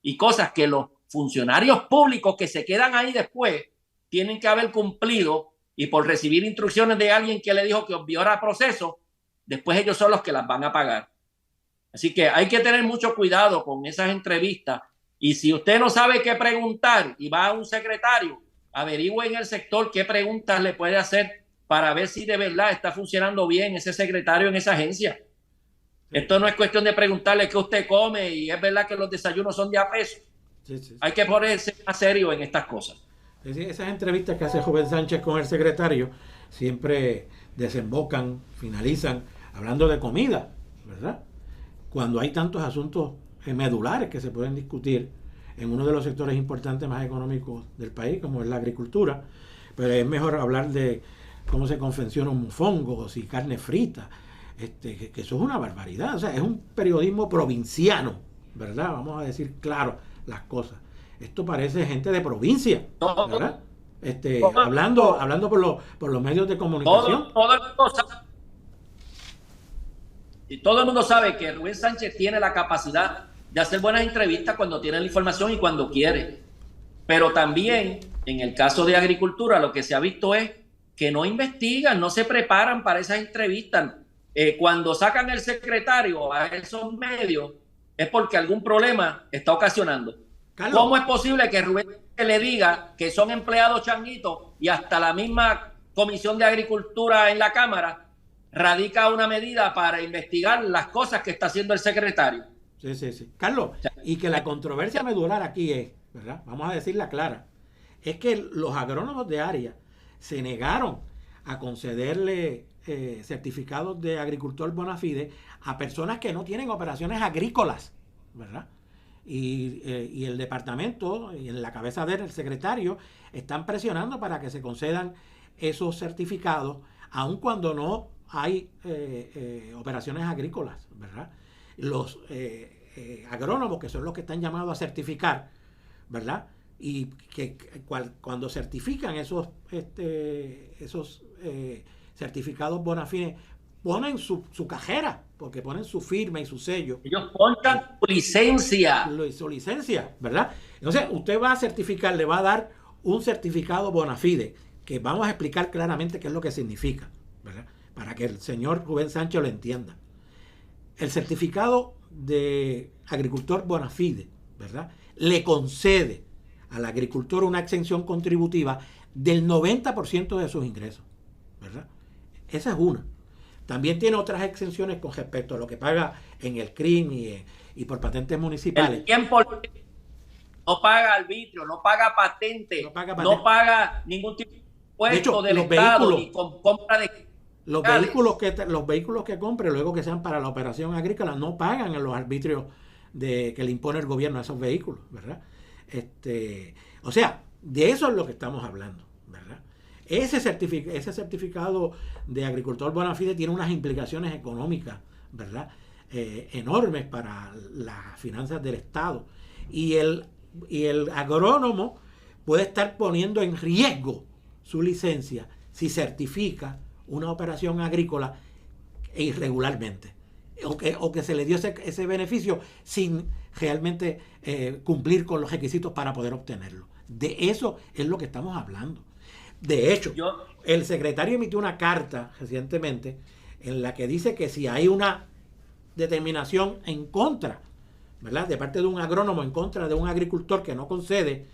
y cosas que los funcionarios públicos que se quedan ahí después tienen que haber cumplido, y por recibir instrucciones de alguien que le dijo que obviara proceso, después ellos son los que las van a pagar. Así que hay que tener mucho cuidado con esas entrevistas, y si usted no sabe qué preguntar y va a un secretario, averigüe en el sector qué preguntas le puede hacer para ver si de verdad está funcionando bien ese secretario en esa agencia. Esto no es cuestión de preguntarle qué usted come y es verdad que los desayunos son de a peso. Sí. Hay que ponerse más serio en estas cosas. Esas entrevistas que hace Rubén Sánchez con el secretario siempre desembocan, finalizan hablando de comida, ¿verdad? Cuando hay tantos asuntos medulares que se pueden discutir en uno de los sectores importantes más económicos del país, como es la agricultura, pero es mejor hablar de cómo se confecciona un mofongo, si carne frita, que eso es una barbaridad. O sea, es un periodismo provinciano, ¿verdad? Vamos a decir claro las cosas. Esto parece gente de provincia, ¿verdad? Hablando por los medios de comunicación. Todo el mundo sabe que Rubén Sánchez tiene la capacidad de hacer buenas entrevistas cuando tiene la información y cuando quiere. Pero también, en el caso de agricultura, lo que se ha visto es que no investigan, no se preparan para esas entrevistas. Cuando sacan el secretario a esos medios, es porque algún problema está ocasionando. Carlos, ¿cómo es posible que Rubén le diga que son empleados changuitos y hasta la misma Comisión de Agricultura en la Cámara radica una medida para investigar las cosas que está haciendo el secretario? Sí. Carlos, y que la controversia medular aquí es, ¿verdad? Vamos a decirla clara, es que los agrónomos de área se negaron a concederle certificados de agricultor bona fide a personas que no tienen operaciones agrícolas, ¿verdad? Y el departamento, y en la cabeza del secretario, están presionando para que se concedan esos certificados, aun cuando no hay operaciones agrícolas, ¿verdad? Los agrónomos, que son los que están llamados a certificar, ¿verdad? Y que cuando certifican esos certificados bona fide, ponen su cajera, porque ponen su firma y su sello. Ellos ponchan su licencia. Su licencia, ¿verdad? Entonces, usted va a certificar, le va a dar un certificado bona fide, que vamos a explicar claramente qué es lo que significa, ¿verdad? Para que el señor Rubén Sánchez lo entienda. El certificado de agricultor bona fide, ¿verdad?, le concede al agricultor una exención contributiva del 90% de sus ingresos, ¿verdad? Esa es una. También tiene otras exenciones con respecto a lo que paga en el CRIM y por patentes municipales. El 100% no paga arbitrio, no paga patente, no paga ningún tipo de impuesto del Estado ni con compra de... Los vehículos que compre luego que sean para la operación agrícola no pagan en los arbitrios que le impone el gobierno a esos vehículos, ¿verdad? O sea, de eso es lo que estamos hablando, ¿verdad? Ese certificado de agricultor bona fide tiene unas implicaciones económicas, ¿verdad? Enormes para las finanzas del Estado. Y el agrónomo puede estar poniendo en riesgo su licencia si certifica una operación agrícola irregularmente o que se le dio ese beneficio sin realmente cumplir con los requisitos para poder obtenerlo. De eso es lo que estamos hablando. De hecho, el secretario emitió una carta recientemente en la que dice que si hay una determinación en contra, ¿verdad?, de parte de un agrónomo en contra de un agricultor que no concede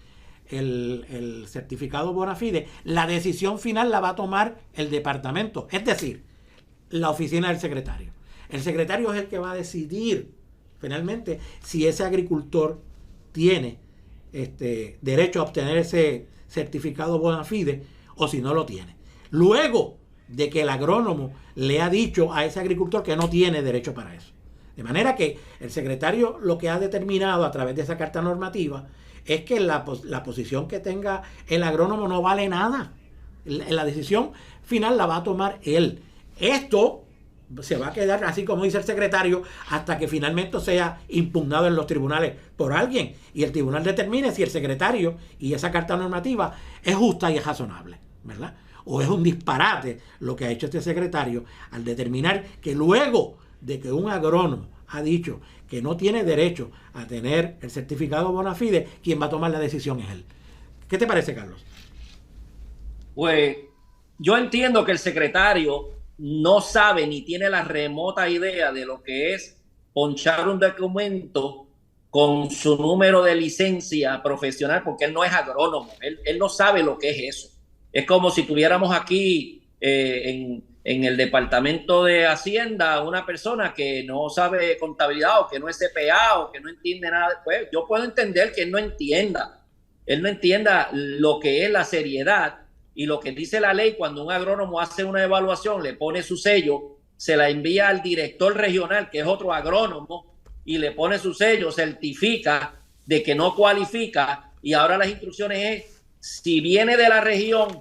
el certificado bona fide, la decisión final la va a tomar el departamento, es decir, la oficina del secretario. El secretario es el que va a decidir finalmente si ese agricultor tiene derecho a obtener ese certificado bona fide o si no lo tiene. Luego de que el agrónomo le ha dicho a ese agricultor que no tiene derecho para eso. De manera que el secretario lo que ha determinado a través de esa carta normativa es que la posición que tenga el agrónomo no vale nada. La decisión final la va a tomar él. Esto se va a quedar así como dice el secretario hasta que finalmente sea impugnado en los tribunales por alguien y el tribunal determine si el secretario y esa carta normativa es justa y es razonable, ¿verdad? O es un disparate lo que ha hecho este secretario al determinar que luego de que un agrónomo ha dicho que no tiene derecho a tener el certificado bona fide, quien va a tomar la decisión es él. ¿Qué te parece, Carlos? Pues yo entiendo que el secretario no sabe ni tiene la remota idea de lo que es ponchar un documento con su número de licencia profesional, porque él no es agrónomo, él no sabe lo que es eso. Es como si tuviéramos aquí en el Departamento de Hacienda una persona que no sabe contabilidad o que no es CPA o que no entiende nada. Pues yo puedo entender que él no entienda lo que es la seriedad y lo que dice la ley. Cuando un agrónomo hace una evaluación, le pone su sello, se la envía al director regional, que es otro agrónomo, y le pone su sello, certifica de que no cualifica, y ahora las instrucciones es, si viene de la región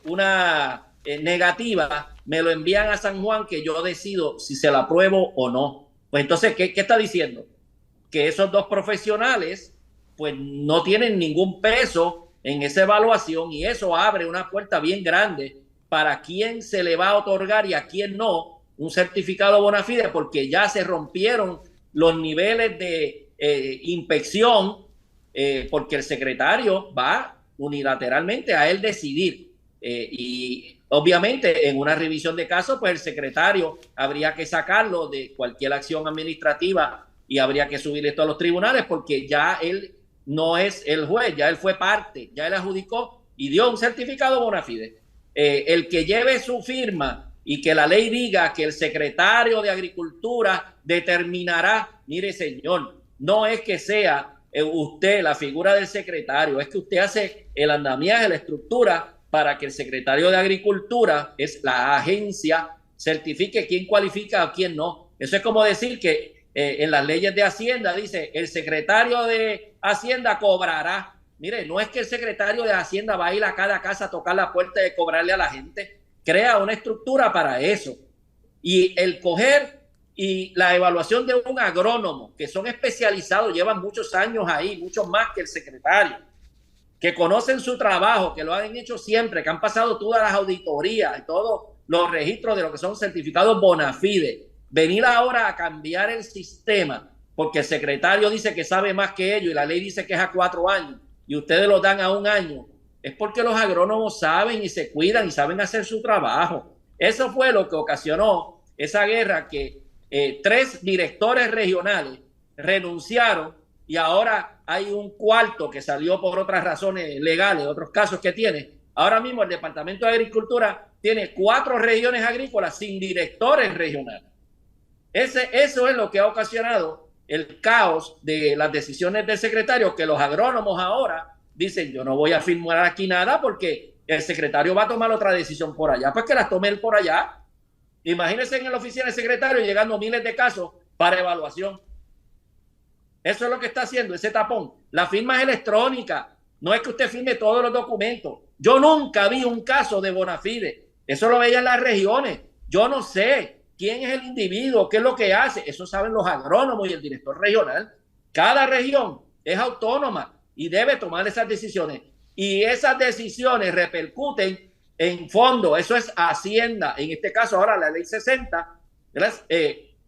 una negativa, me lo envían a San Juan, que yo decido si se la apruebo o no. Pues entonces, ¿qué está diciendo? Que esos dos profesionales pues no tienen ningún peso en esa evaluación, y eso abre una puerta bien grande para quién se le va a otorgar y a quién no un certificado bona fide, porque ya se rompieron los niveles de inspección, porque el secretario va unilateralmente a él decidir, y obviamente en una revisión de caso pues el secretario habría que sacarlo de cualquier acción administrativa y habría que subir esto a los tribunales, porque ya él no es el juez, ya él fue parte, ya él adjudicó y dio un certificado bona fide. El que lleve su firma y que la ley diga que el secretario de Agricultura determinará, mire señor, no es que sea usted la figura del secretario, es que usted hace el andamiaje, la estructura para que el secretario de Agricultura, es la agencia, certifique quién cualifica a quién no. Eso es como decir que en las leyes de Hacienda dice el secretario de Hacienda cobrará. Mire, no es que el secretario de Hacienda va a ir a cada casa a tocar la puerta y cobrarle a la gente. Crea una estructura para eso. Y el coger y la evaluación de un agrónomo, que son especializados, llevan muchos años ahí, muchos más que el secretario, que conocen su trabajo, que lo han hecho siempre, que han pasado todas las auditorías y todos los registros de lo que son certificados bona fide. Venir ahora a cambiar el sistema, porque el secretario dice que sabe más que ellos y la ley dice que es a 4 años y ustedes lo dan a 1 año, es porque los agrónomos saben y se cuidan y saben hacer su trabajo. Eso fue lo que ocasionó esa guerra, que 3 directores regionales renunciaron y ahora hay un cuarto que salió por otras razones legales, otros casos que tiene. Ahora mismo el Departamento de Agricultura tiene 4 regiones agrícolas sin directores regionales. Eso es lo que ha ocasionado el caos de las decisiones del secretario, que los agrónomos ahora dicen, yo no voy a firmar aquí nada porque el secretario va a tomar otra decisión por allá, pues que las tome él por allá. Imagínense en la oficina del secretario llegando miles de casos para evaluación. Eso es lo que está haciendo ese tapón. La firma es electrónica, no es que usted firme todos los documentos. Yo nunca vi un caso de bona fide, eso lo veía en las regiones. Yo no sé quién es el individuo, qué es lo que hace, eso saben los agrónomos y el director regional. Cada región es autónoma y debe tomar esas decisiones. Y esas decisiones repercuten en fondo, eso es Hacienda. En este caso ahora la ley 60,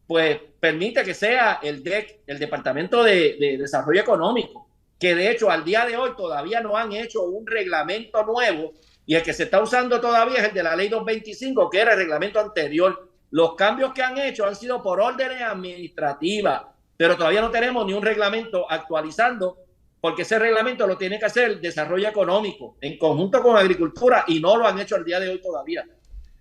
pues permite que sea el DEC, el Departamento de Desarrollo Económico, que de hecho al día de hoy todavía no han hecho un reglamento nuevo, y el que se está usando todavía es el de la ley 225, que era el reglamento anterior. Los cambios que han hecho han sido por órdenes administrativas, pero todavía no tenemos ni un reglamento actualizando, porque ese reglamento lo tiene que hacer el Desarrollo Económico en conjunto con Agricultura, y no lo han hecho al día de hoy todavía.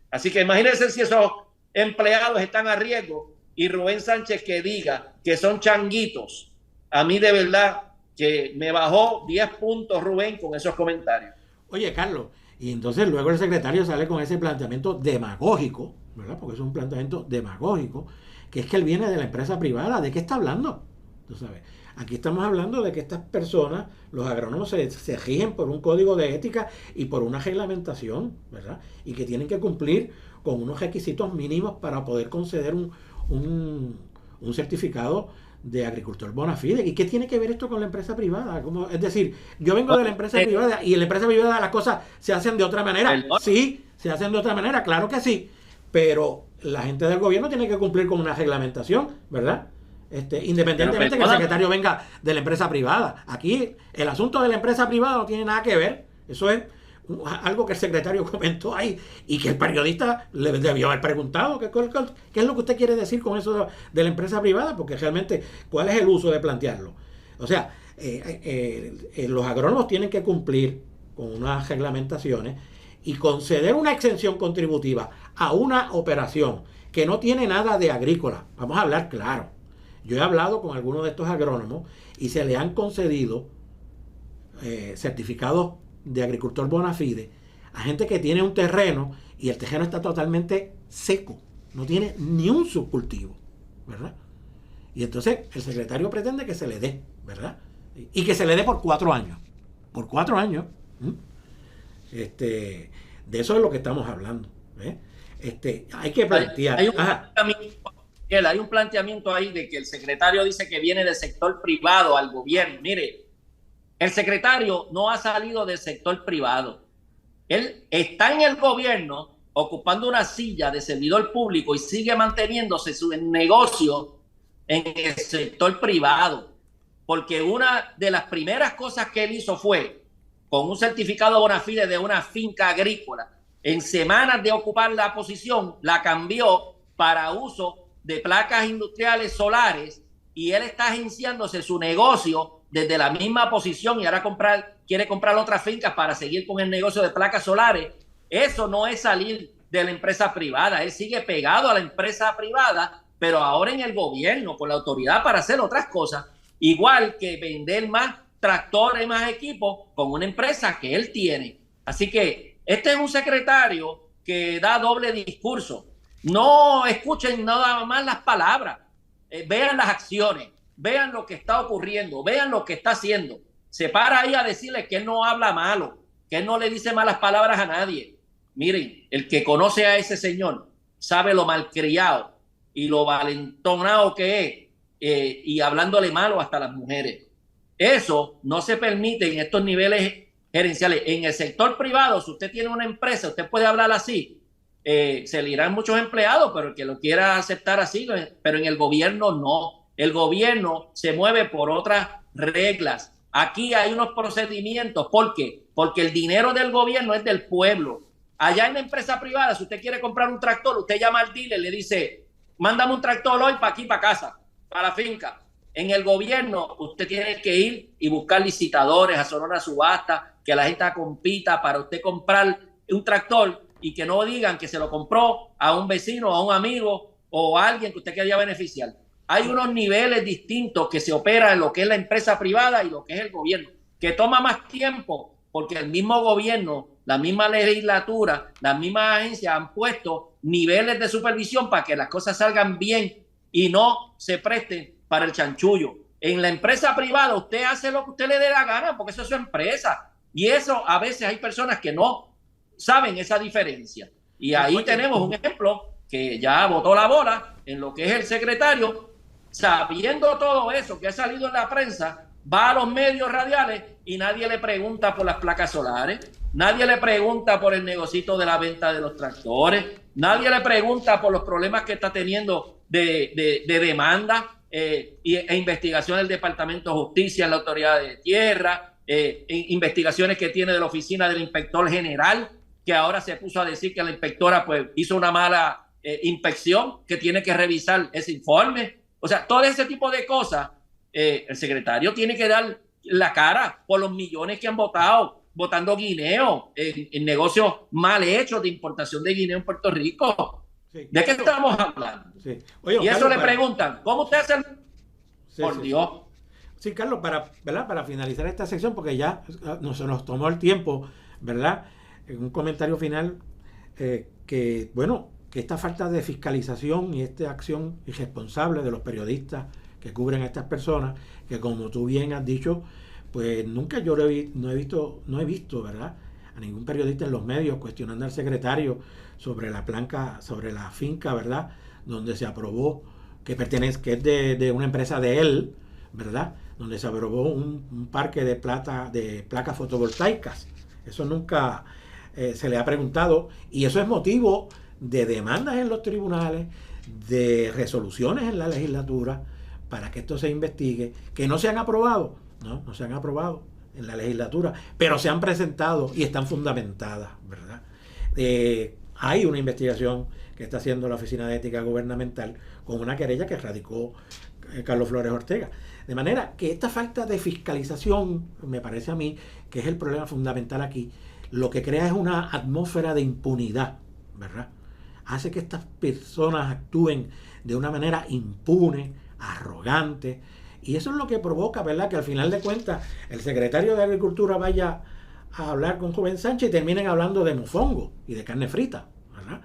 Así que imagínense si esos empleados están a riesgo, y Rubén Sánchez que diga que son changuitos. A mí de verdad que me bajó 10 puntos Rubén con esos comentarios. Oye, Carlos, y entonces luego el secretario sale con ese planteamiento demagógico, ¿verdad? Porque es un planteamiento demagógico, que es que él viene de la empresa privada. ¿De qué está hablando? Tú sabes, aquí estamos hablando de que estas personas, los agrónomos, se rigen por un código de ética y por una reglamentación, ¿verdad? Y que tienen que cumplir con unos requisitos mínimos para poder conceder un certificado de agricultor bona fide. ¿Y qué tiene que ver esto con la empresa privada? Es decir, yo vengo de la empresa privada y en la empresa privada las cosas se hacen de otra manera. Sí, se hacen de otra manera, claro que sí, pero la gente del gobierno tiene que cumplir con una reglamentación, ¿verdad? Independientemente que el secretario venga de la empresa privada. Aquí el asunto de la empresa privada no tiene nada que ver. Eso es algo que el secretario comentó ahí y que el periodista le debió haber preguntado qué es lo que usted quiere decir con eso de la empresa privada, porque realmente ¿cuál es el uso de plantearlo? O sea, los agrónomos tienen que cumplir con unas reglamentaciones y conceder una exención contributiva a una operación que no tiene nada de agrícola. Vamos a hablar claro. Yo he hablado con algunos de estos agrónomos y se le han concedido certificados de agricultor bona fide a gente que tiene un terreno y el terreno está totalmente seco, no tiene ni un subcultivo, ¿verdad? Y entonces el secretario pretende que se le dé, ¿verdad? Y que se le dé por 4 años. Por 4 años. De eso es lo que estamos hablando, ¿eh? Hay que plantear. Hay un planteamiento ahí de que el secretario dice que viene del sector privado al gobierno. Mire, el secretario no ha salido del sector privado. Él está en el gobierno ocupando una silla de servidor público y sigue manteniéndose su negocio en el sector privado. Porque una de las primeras cosas que él hizo fue, con un certificado bona fide de una finca agrícola, en semanas de ocupar la posición, la cambió para uso de placas industriales solares, y él está agenciándose su negocio desde la misma posición y ahora quiere comprar otras fincas para seguir con el negocio de placas solares. Eso no es salir de la empresa privada. Él sigue pegado a la empresa privada, pero ahora en el gobierno, con la autoridad para hacer otras cosas, igual que vender más tractores, más equipos con una empresa que él tiene. Así que este es un secretario que da doble discurso. No escuchen nada más las palabras, vean las acciones, vean lo que está ocurriendo, vean lo que está haciendo. Se para ahí a decirle que él no habla malo, que él no le dice malas palabras a nadie. Miren, el que conoce a ese señor sabe lo malcriado y lo valentonado que es, y hablándole malo hasta a las mujeres. Eso no se permite en estos niveles gerenciales. En el sector privado, si usted tiene una empresa, usted puede hablar así. Se le irán muchos empleados, pero el que lo quiera aceptar así, pero en el gobierno no. El gobierno se mueve por otras reglas. Aquí hay unos procedimientos. ¿Por qué? Porque el dinero del gobierno es del pueblo. Allá en la empresa privada, si usted quiere comprar un tractor, usted llama al dealer, le dice, mándame un tractor hoy para aquí, para casa, para la finca. En el gobierno, usted tiene que ir y buscar licitadores, hacer una subasta, que la gente compita para usted comprar un tractor y que no digan que se lo compró a un vecino, a un amigo o a alguien que usted quería beneficiar. Hay unos niveles distintos que se operan en lo que es la empresa privada y lo que es el gobierno, que toma más tiempo porque el mismo gobierno, la misma legislatura, las mismas agencias han puesto niveles de supervisión para que las cosas salgan bien y no se presten para el chanchullo. En la empresa privada usted hace lo que usted le dé la gana porque eso es su empresa. Y eso a veces hay personas que no saben esa diferencia. Y ahí tenemos un ejemplo que ya botó la bola en lo que es el secretario, sabiendo todo eso que ha salido en la prensa, va a los medios radiales y nadie le pregunta por las placas solares, nadie le pregunta por el negocito de la venta de los tractores, nadie le pregunta por los problemas que está teniendo de demanda e investigación del Departamento de Justicia en la Autoridad de Tierra, investigaciones que tiene de la oficina del inspector general, que ahora se puso a decir que la inspectora pues hizo una mala inspección, que tiene que revisar ese informe. O sea, todo ese tipo de cosas, el secretario tiene que dar la cara por los millones que han votando guineo en negocios mal hechos de importación de guineo en Puerto Rico. Sí. ¿De qué estamos hablando? Sí. Oye, y eso Carlos, le preguntan, ¿cómo usted hace? Sí, por Dios. Sí, Carlos, para finalizar esta sección, porque ya nos tomó el tiempo, ¿verdad? Un comentario final que esta falta de fiscalización y esta acción irresponsable de los periodistas que cubren a estas personas, que como tú bien has dicho, pues nunca yo no he visto, ¿verdad?, a ningún periodista en los medios cuestionando al secretario sobre la finca, ¿verdad?, donde se aprobó, que es de una empresa de él, ¿verdad?, donde se aprobó un parque de placas fotovoltaicas. Eso nunca se le ha preguntado, y eso es motivo de demandas en los tribunales, de resoluciones en la legislatura para que esto se investigue, que no se han aprobado, no se han aprobado en la legislatura, pero se han presentado y están fundamentadas, ¿verdad? Hay una investigación que está haciendo la Oficina de Ética Gubernamental con una querella que radicó Carlos Flores Ortega. De manera que esta falta de fiscalización, me parece a mí, que es el problema fundamental aquí, lo que crea es una atmósfera de impunidad, ¿verdad? Hace que estas personas actúen de una manera impune, arrogante, y eso es lo que provoca, ¿verdad?, que al final de cuentas el secretario de Agricultura vaya a hablar con Joven Sánchez y terminen hablando de mofongo y de carne frita, ¿verdad?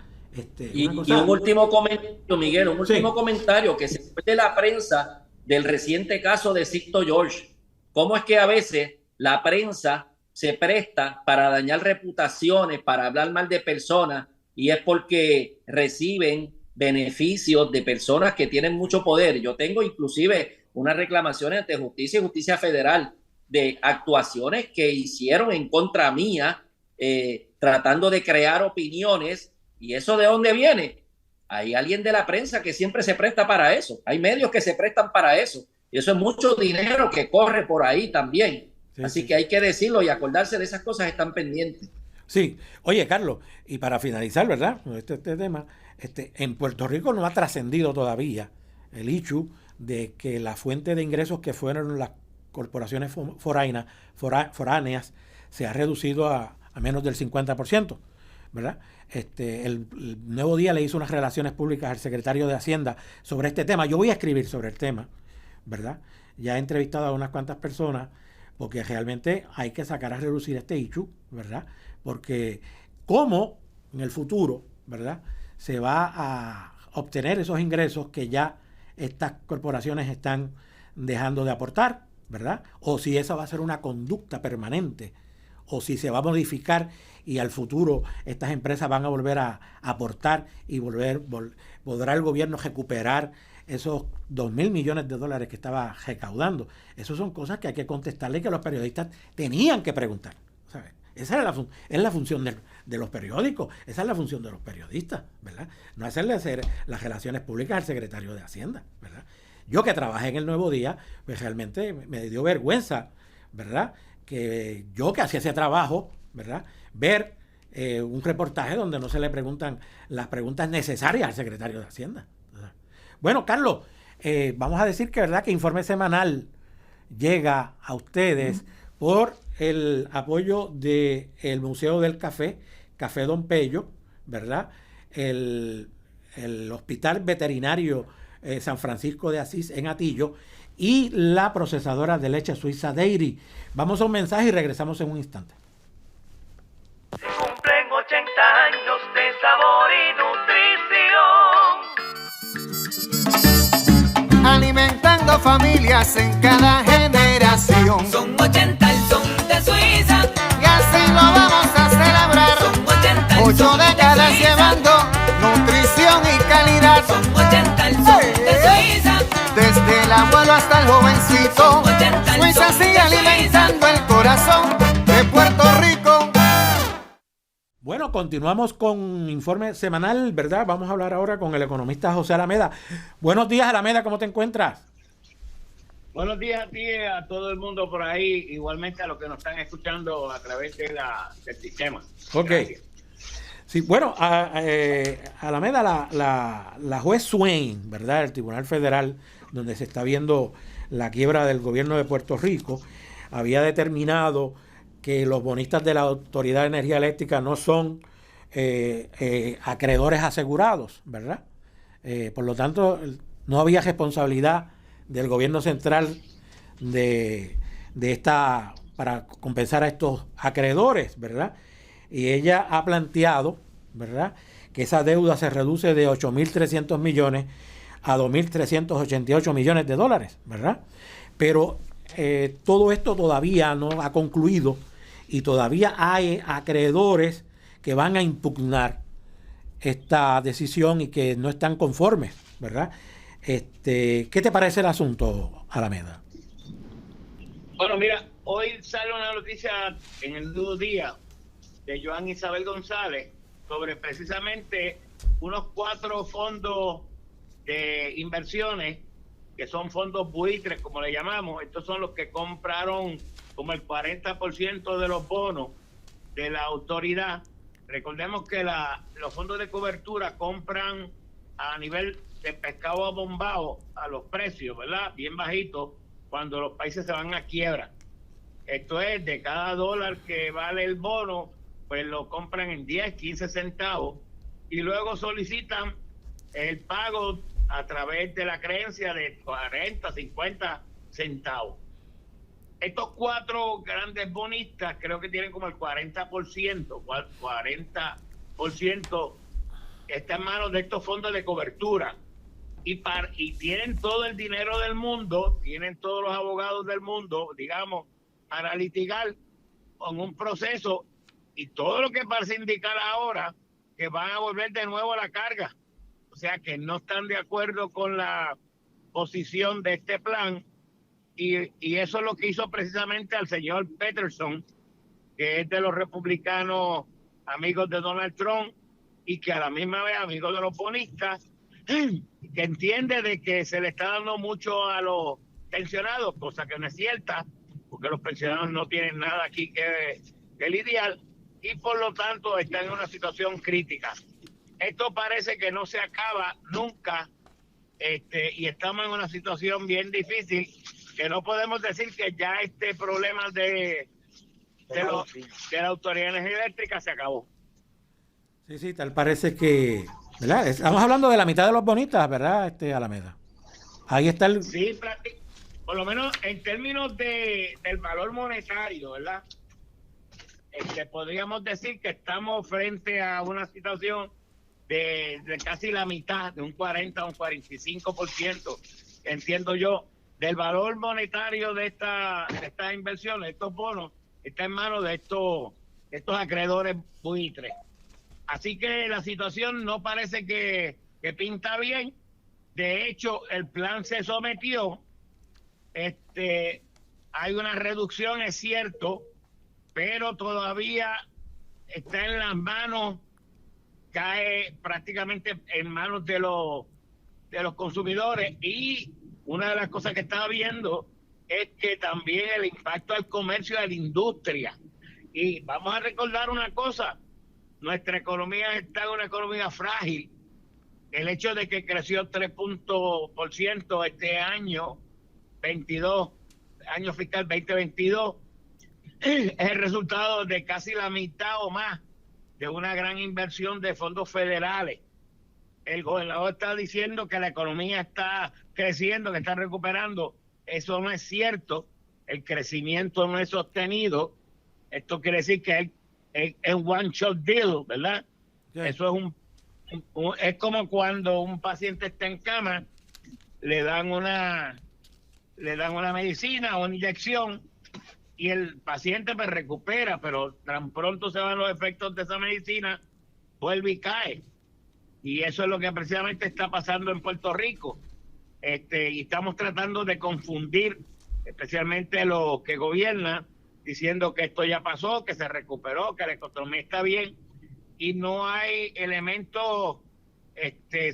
Y un último comentario, Miguel, comentario que se fue de la prensa del reciente caso de Sixto George. ¿Cómo es que a veces la prensa se presta para dañar reputaciones, para hablar mal de personas, y es porque reciben beneficios de personas que tienen mucho poder? Yo tengo inclusive unas reclamaciones ante Justicia y Justicia Federal de actuaciones que hicieron en contra mía, tratando de crear opiniones. ¿Y eso de dónde viene? Hay alguien de la prensa que siempre se presta para eso. Hay medios que se prestan para eso. Y eso es mucho dinero que corre por ahí también. Sí, así que hay que decirlo y acordarse de esas cosas, están pendientes. Sí. Oye, Carlos, y para finalizar, ¿verdad?, este tema, en Puerto Rico no ha trascendido todavía el issue de que la fuente de ingresos que fueron las corporaciones foráneas se ha reducido a menos del 50%, ¿verdad? El Nuevo Día le hizo unas relaciones públicas al secretario de Hacienda sobre este tema. Yo voy a escribir sobre el tema, ¿verdad? Ya he entrevistado a unas cuantas personas porque realmente hay que sacar a relucir este issue, ¿verdad? Porque cómo en el futuro, ¿verdad?, se va a obtener esos ingresos que ya estas corporaciones están dejando de aportar, ¿verdad? O si esa va a ser una conducta permanente, o si se va a modificar y al futuro estas empresas van a volver a aportar y podrá el gobierno recuperar esos $2,000 millones que estaba recaudando. Esas son cosas que hay que contestarle y que los periodistas tenían que preguntar, ¿sabes? Esa es la función de los periódicos, esa es la función de los periodistas, ¿verdad? No hacer las relaciones públicas al secretario de Hacienda, ¿verdad? Yo que trabajé en el Nuevo Día, pues realmente me dio vergüenza, ¿verdad?, que yo que hacía ese trabajo, ¿verdad?, ver un reportaje donde no se le preguntan las preguntas necesarias al secretario de Hacienda. Bueno, Carlos, vamos a decir que, ¿verdad?, que Informe Semanal llega a ustedes por el apoyo del Museo del Café, Café Don Pello, ¿verdad? El Hospital Veterinario San Francisco de Asís en Atillo y la procesadora de leche Suiza Dairy. Vamos a un mensaje y regresamos en un instante. Se cumplen 80 años de sabor y nutrición. Alimentando familias en cada generación. Son 80 el son de Suiza. Y así lo vamos a celebrar. Son 80 el 8 son de décadas Suiza. llevando nutrición y calidad. Son 80 el son de Suiza. Desde el abuelo hasta el jovencito, Suiza sigue alimentando el corazón de Puerto Rico. Bueno, continuamos con Informe Semanal, ¿verdad? Vamos a hablar ahora con el economista José Alameda. Buenos días, Alameda, ¿cómo te encuentras? Buenos días a ti, a todo el mundo por ahí, igualmente a los que nos están escuchando a través del sistema. Ok. Gracias. Sí, bueno, Alameda, la juez Swain, ¿verdad?, del Tribunal Federal, donde se está viendo la quiebra del gobierno de Puerto Rico, había determinado que los bonistas de la Autoridad de Energía Eléctrica no son acreedores asegurados, ¿verdad? Por lo tanto, no había responsabilidad del gobierno central para compensar a estos acreedores, ¿verdad? Y ella ha planteado, ¿verdad?, que esa deuda se reduce de 8.300 millones a 2.388 millones de dólares, ¿verdad? Pero todo esto todavía no ha concluido y todavía hay acreedores que van a impugnar esta decisión y que no están conformes, ¿verdad? ¿Qué te parece el asunto, Alameda? Bueno, mira, hoy sale una noticia en el Nuevo Día de Joan Isabel González sobre precisamente unos 4 fondos de inversiones que son fondos buitres, como le llamamos. Estos son los que compraron como el 40% de los bonos de la autoridad. Recordemos que los fondos de cobertura compran a nivel de pescado abombado a los precios, ¿verdad?, bien bajitos, cuando los países se van a quiebra. Esto es, de cada dólar que vale el bono, pues lo compran en 10, 15 centavos y luego solicitan el pago a través de la creencia de 40, 50 centavos. Estos 4 grandes bonistas creo que tienen como el 40% está en manos de estos fondos de cobertura y tienen todo el dinero del mundo, tienen todos los abogados del mundo, digamos, para litigar con un proceso, y todo lo que parece indicar ahora que van a volver de nuevo a la carga. O sea que no están de acuerdo con la posición de este plan, y eso es lo que hizo precisamente al señor Peterson, que es de los republicanos amigos de Donald Trump y que a la misma vez amigos de los bonistas, que entiende de que se le está dando mucho a los pensionados, cosa que no es cierta, porque los pensionados no tienen nada aquí que lidiar, y por lo tanto están en una situación crítica. Esto parece que no se acaba nunca, y estamos en una situación bien difícil, que no podemos decir que ya este problema de la Autoridad de Energía Eléctrica se acabó. Sí, tal parece que, ¿verdad? Estamos hablando de la mitad de los bonistas, ¿verdad, Alameda? Ahí está el... Sí, por lo menos en términos del valor monetario, ¿verdad? Podríamos decir que estamos frente a una situación de casi la mitad, de un 40 a un 45%, entiendo yo, del valor monetario de estas inversiones, estos bonos, está en manos de estos acreedores buitres. Así que la situación no parece que pinta bien. De hecho, el plan se sometió. Hay una reducción, es cierto, pero todavía está en las manos, cae prácticamente en manos de los consumidores. Y una de las cosas que estaba viendo es que también el impacto al comercio y a la industria. Y vamos a recordar una cosa, nuestra economía está en una economía frágil. el hecho de que creció 3% este año 22, año fiscal 2022, es el resultado de casi la mitad o más de una gran inversión de fondos federales. El gobernador está diciendo que la economía está creciendo, que está recuperando. Eso no es cierto. El crecimiento no es sostenido. Esto quiere decir que es un one shot deal, ¿verdad? Sí. Eso es como cuando un paciente está en cama, le dan una medicina o una inyección y el paciente pues recupera, pero tan pronto se van los efectos de esa medicina, vuelve y cae. Y eso es lo que precisamente está pasando en Puerto Rico. Y estamos tratando de confundir, especialmente los que gobiernan, diciendo que esto ya pasó, que se recuperó, que la economía está bien, y no hay elementos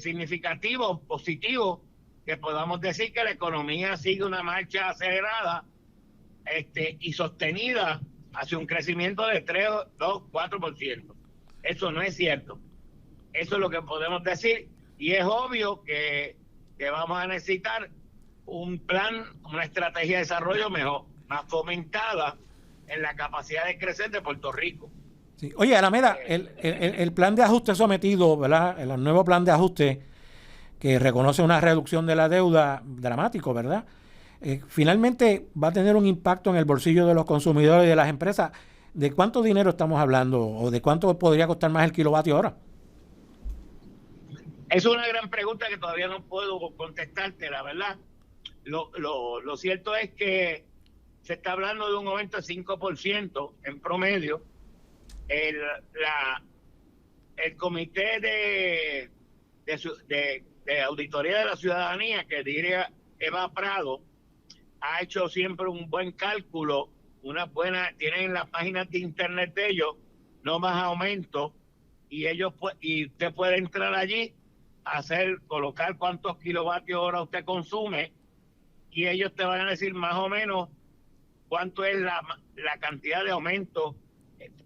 significativos, positivos, que podamos decir que la economía sigue una marcha acelerada y sostenida hacia un crecimiento de 3, 2, 4%. Eso no es cierto. Eso es lo que podemos decir, y es obvio que vamos a necesitar un plan, una estrategia de desarrollo mejor, más fomentada en la capacidad de crecer de Puerto Rico. Sí. Oye, Alameda, el plan de ajuste sometido, ¿verdad? El nuevo plan de ajuste que reconoce una reducción de la deuda dramático, ¿verdad? Finalmente va a tener un impacto en el bolsillo de los consumidores y de las empresas. ¿De cuánto dinero estamos hablando o de cuánto podría costar más el kilovatio hora? Es una gran pregunta que todavía no puedo contestarte, la verdad. Lo cierto es que se está hablando de un aumento de 5% en promedio. El comité de auditoría de la ciudadanía que dirige Eva Prado ha hecho siempre un buen cálculo, tienen en las páginas de internet de ellos no más aumentos, y usted puede entrar allí, colocar cuántos kilovatios hora usted consume, y ellos te van a decir más o menos cuánto es la cantidad de aumento,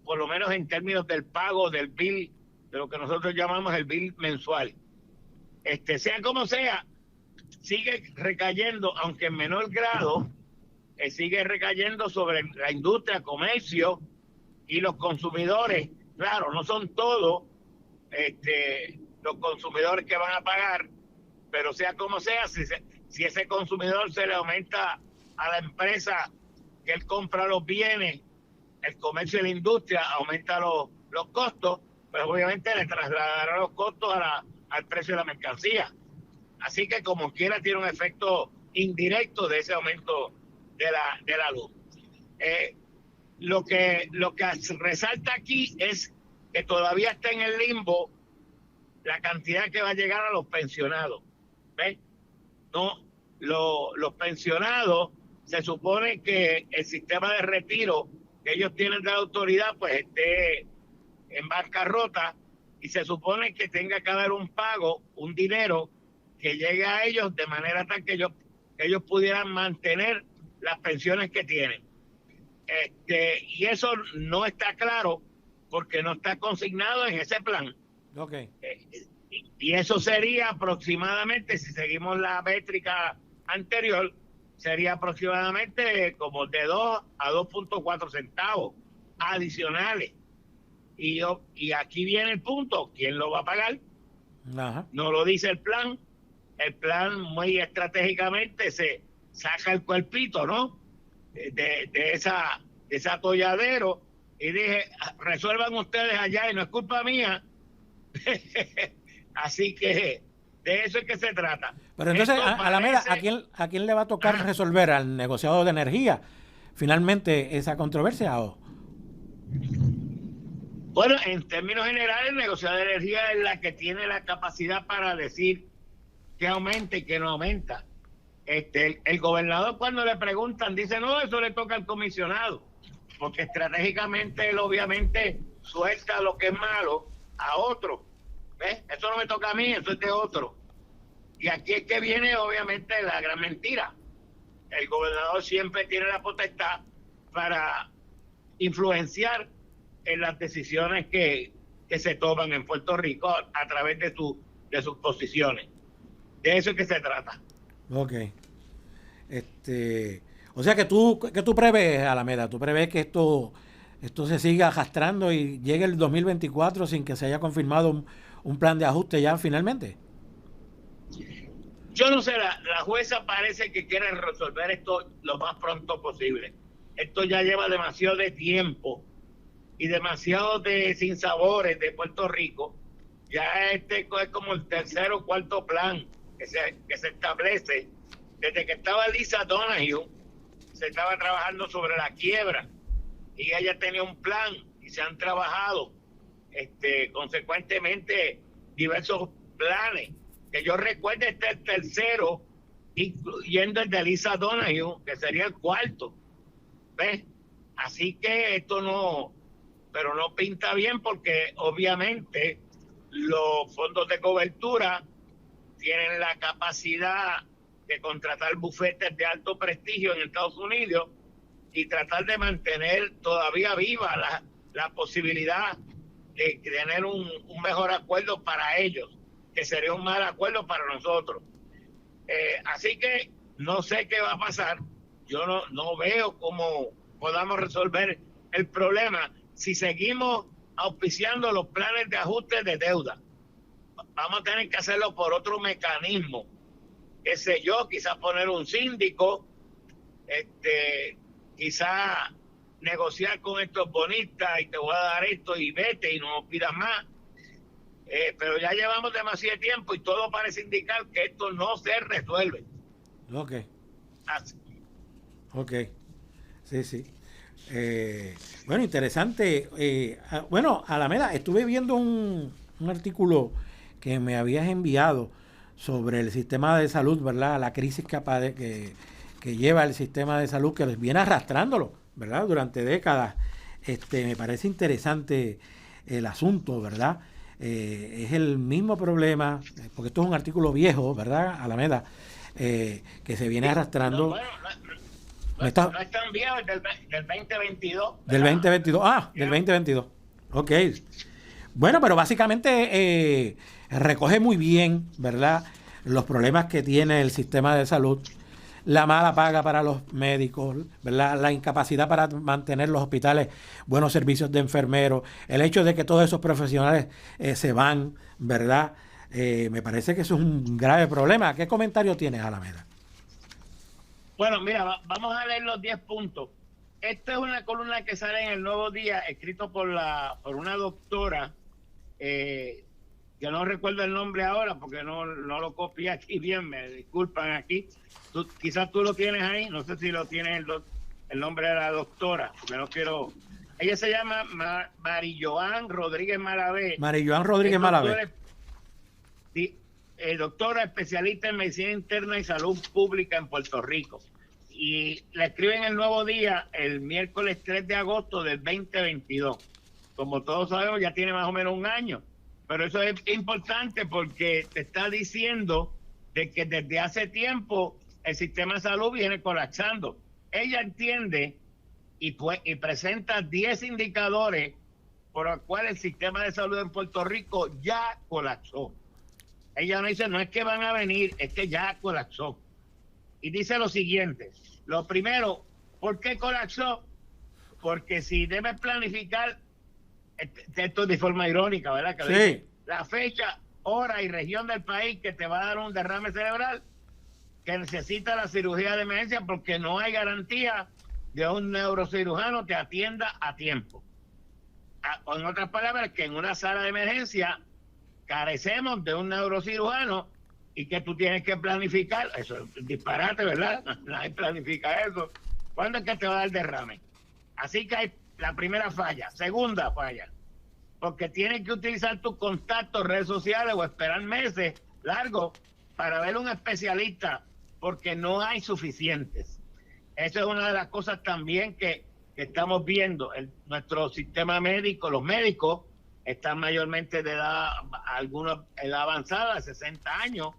por lo menos en términos del pago del bill, de lo que nosotros llamamos el bill mensual. Sea como sea, sigue recayendo, aunque en menor grado, sigue recayendo sobre la industria, comercio y los consumidores. Claro, no son todos los consumidores que van a pagar, pero sea como sea, si ese consumidor se le aumenta a la empresa que él compra los bienes, el comercio y la industria aumenta los costos, pues obviamente le trasladará los costos al precio de la mercancía. Así que como quiera tiene un efecto indirecto de ese aumento de la luz. Lo que resalta aquí es que todavía está en el limbo la cantidad que va a llegar a los pensionados. ¿Ves? No, los pensionados, se supone que el sistema de retiro que ellos tienen de la autoridad pues esté en bancarrota, y se supone que tenga que haber un pago, un dinero que llegue a ellos de manera tal que ellos pudieran mantener las pensiones que tienen. Y eso no está claro porque no está consignado en ese plan. Okay. Y eso sería aproximadamente, si seguimos la métrica anterior, sería aproximadamente como de 2 a 2.4 centavos adicionales. Y aquí viene el punto, ¿quién lo va a pagar? Ajá. No lo dice el plan. El plan muy estratégicamente se saca el cuerpito, ¿no? De ese atolladero, y dije, resuelvan ustedes allá y no es culpa mía. Así que de eso es que se trata. Pero entonces, Alameda, ¿a quién le va a tocar resolver? ¿Al negociador de energía finalmente esa controversia? ¿O? Bueno, en términos generales, el negociador de energía es la que tiene la capacidad para decir qué aumenta y qué no aumenta. El gobernador, cuando le preguntan, dice, no, eso le toca al comisionado, porque estratégicamente él obviamente suelta lo que es malo a otro. ¿Ves? Eso no me toca a mí, eso es de otro. Y aquí es que viene obviamente la gran mentira. El gobernador siempre tiene la potestad para influenciar en las decisiones que se toman en Puerto Rico a través de su de sus posiciones. De eso es que se trata. Ok. O sea que tú prevés, Alameda, tú prevés que esto se siga arrastrando y llegue el 2024 sin que se haya confirmado un plan de ajuste ya finalmente. Yo no sé, la jueza parece que quiere resolver esto lo más pronto posible. Esto ya lleva demasiado de tiempo y demasiado de sinsabores de Puerto Rico. Ya este es como el tercer o cuarto plan que se establece. Desde que estaba Lisa Donahue, se estaba trabajando sobre la quiebra y ella tenía un plan y se han trabajado consecuentemente diversos planes. Que yo recuerde, este es el tercero, incluyendo el de Lisa Donahue, que sería el cuarto. ¿Ves? Así que esto no pinta bien, porque obviamente los fondos de cobertura tienen la capacidad de contratar bufetes de alto prestigio en Estados Unidos y tratar de mantener todavía viva la posibilidad de tener un mejor acuerdo para ellos, que sería un mal acuerdo para nosotros. Así que no sé qué va a pasar. Yo no veo cómo podamos resolver el problema si seguimos auspiciando los planes de ajuste de deuda. Vamos a tener que hacerlo por otro mecanismo, qué sé yo, quizás poner un síndico, quizás negociar con estos bonistas y te voy a dar esto y vete y no pidas más. Pero ya llevamos demasiado tiempo y todo parece indicar que esto no se resuelve. Ok. Así. Ok. Sí. Bueno, interesante. Bueno, Alameda, estuve viendo un artículo que me habías enviado sobre el sistema de salud, ¿verdad? La crisis que lleva el sistema de salud, que viene arrastrándolo, ¿verdad? Durante décadas. Me parece interesante el asunto, ¿verdad? Es el mismo problema, porque esto es un artículo viejo, ¿verdad, Alameda? Que se viene arrastrando. No es tan viejo, es del 2022. ¿verdad? Del 2022. Del 2022. Ok. Bueno, pero básicamente recoge muy bien, ¿verdad?, los problemas que tiene el sistema de salud, la mala paga para los médicos, ¿verdad?, la incapacidad para mantener los hospitales, buenos servicios de enfermeros, el hecho de que todos esos profesionales se van, ¿verdad? Me parece que eso es un grave problema. ¿Qué comentario tienes, Alameda? Bueno, mira, vamos a leer los 10 puntos. Esta es una columna que sale en el Nuevo Día, escrito por una doctora, que no recuerdo el nombre ahora porque no lo copié aquí bien, me disculpan aquí. Quizás tú lo tienes ahí, no sé si lo tienes el nombre de la doctora, porque no quiero... Ella se llama Marilloán Rodríguez Malavé. Marilloán Rodríguez Malavé. Doctora especialista en medicina interna y salud pública en Puerto Rico. Y la escribe en el Nuevo Día el miércoles 3 de agosto del 2022. Como todos sabemos, ya tiene más o menos un año. Pero eso es importante porque te está diciendo de que desde hace tiempo el sistema de salud viene colapsando. Ella entiende y presenta 10 indicadores por los cuales el sistema de salud en Puerto Rico ya colapsó. Ella no dice, no es que van a venir, es que ya colapsó. Y dice lo siguiente. Lo primero, ¿por qué colapsó? Porque si debes planificar, esto de forma irónica, ¿verdad? Que sí. La fecha, hora y región del país que te va a dar un derrame cerebral, que necesita la cirugía de emergencia porque no hay garantía de un neurocirujano te atienda a tiempo. En otras palabras, que en una sala de emergencia carecemos de un neurocirujano y que tú tienes que planificar. Eso es disparate, ¿verdad? Nadie planifica eso. ¿Cuándo es que te va a dar derrame? Así que hay la primera falla. Segunda falla, porque tienes que utilizar tus contactos, redes sociales o esperar meses largos para ver un especialista porque no hay suficientes. Eso es una de las cosas también que estamos viendo. Nuestro sistema médico, los médicos están mayormente de edad, algunos edad avanzada, de 60 años.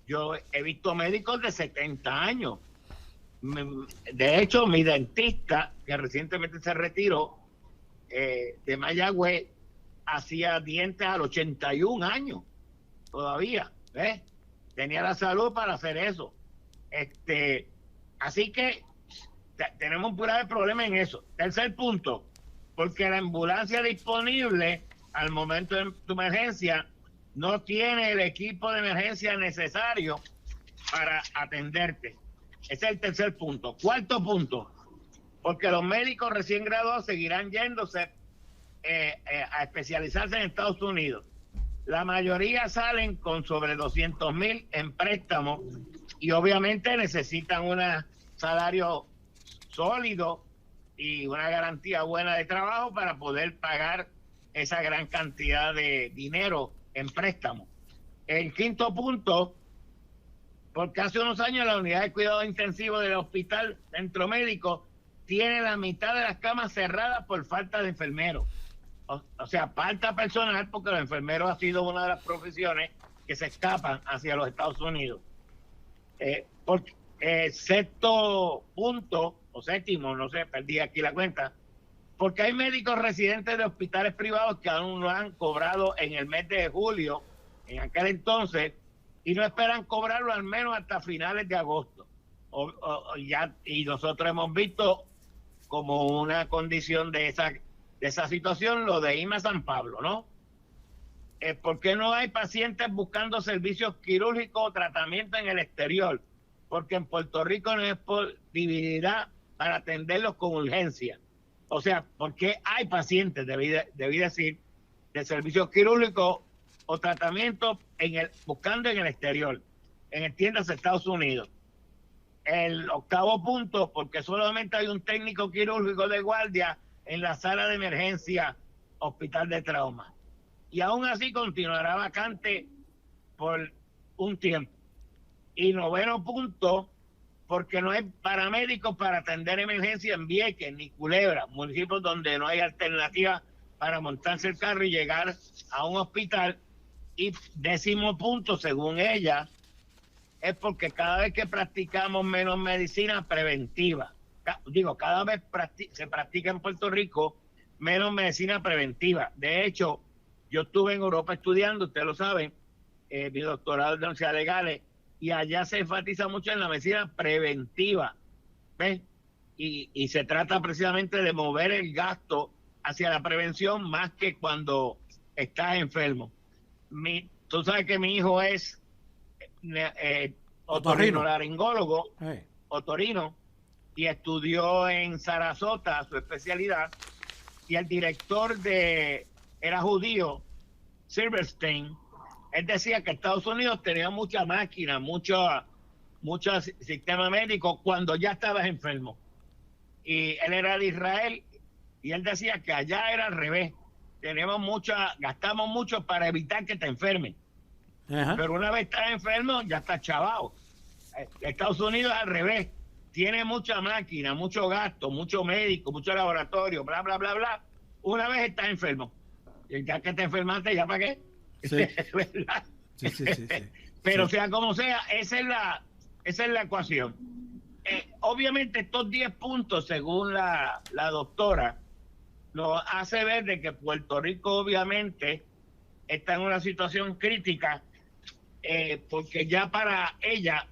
Yo he visto médicos de 70 años. De hecho, mi dentista, que recientemente se retiró de Mayagüez, hacía dientes a los 81 años. todavía, ¿ves? Tenía la salud para hacer eso. Así que tenemos un grave problema en eso. Tercer punto, porque la ambulancia disponible al momento de tu emergencia no tiene el equipo de emergencia necesario para atenderte. Ese es el tercer punto. Cuarto punto, porque los médicos recién graduados seguirán yéndose a especializarse en Estados Unidos. La mayoría salen con sobre 200,000 en préstamos y obviamente necesitan un salario sólido y una garantía buena de trabajo para poder pagar esa gran cantidad de dinero en préstamo. El quinto punto, porque hace unos años la unidad de cuidado intensivo del Hospital Centro Médico tiene la mitad de las camas cerradas por falta de enfermeros. O sea, falta personal porque los enfermeros ha sido una de las profesiones que se escapan hacia los Estados Unidos. Sexto punto, o séptimo, no sé, perdí aquí la cuenta, porque hay médicos residentes de hospitales privados que aún no han cobrado en el mes de julio, en aquel entonces, y no esperan cobrarlo al menos hasta finales de agosto. Y nosotros hemos visto como una condición de esa situación lo de IMA San Pablo, ¿no? ¿Por qué no hay pacientes buscando servicios quirúrgicos o tratamiento en el exterior? Porque en Puerto Rico no hay posibilidad para atenderlos con urgencia. O sea, ¿por qué hay pacientes, debí decir, de servicios quirúrgicos o tratamiento buscando en el exterior, en tiendas de Estados Unidos? El octavo punto, porque solamente hay un técnico quirúrgico de guardia en la sala de emergencia Hospital de Trauma. Y aún así continuará vacante por un tiempo. Y noveno punto, porque no hay paramédicos para atender emergencia en Vieques ni Culebra, municipios donde no hay alternativa para montarse el carro y llegar a un hospital. Y décimo punto, según ella, es porque cada vez que practicamos menos medicina preventiva, cada vez se practica en Puerto Rico menos medicina preventiva. De hecho, yo estuve en Europa estudiando, ustedes lo saben, mi doctorado en la Universidad de Gales, y allá se enfatiza mucho en la medicina preventiva, ¿ves? Y se trata precisamente de mover el gasto hacia la prevención más que cuando estás enfermo. Tú sabes que mi hijo es otorrinolaringólogo, otorrino, y estudió en Sarasota su especialidad, y el director era judío, Silverstein. Él decía que Estados Unidos tenía mucha máquina, mucho sistema médico cuando ya estabas enfermo. Y él era de Israel y él decía que allá era al revés. Gastamos mucho para evitar que te enfermen. Ajá. Pero una vez estás enfermo, ya estás chavado. Estados Unidos es al revés. Tiene mucha máquina, mucho gasto, mucho médico, mucho laboratorio, bla, bla, bla, bla. Una vez estás enfermo. Y ya que te enfermaste, ¿ya para qué? Sí. Sí. Pero sea como sea, esa es la ecuación. Obviamente estos 10 puntos, según la doctora, nos hace ver de que Puerto Rico obviamente está en una situación crítica, porque ya para ella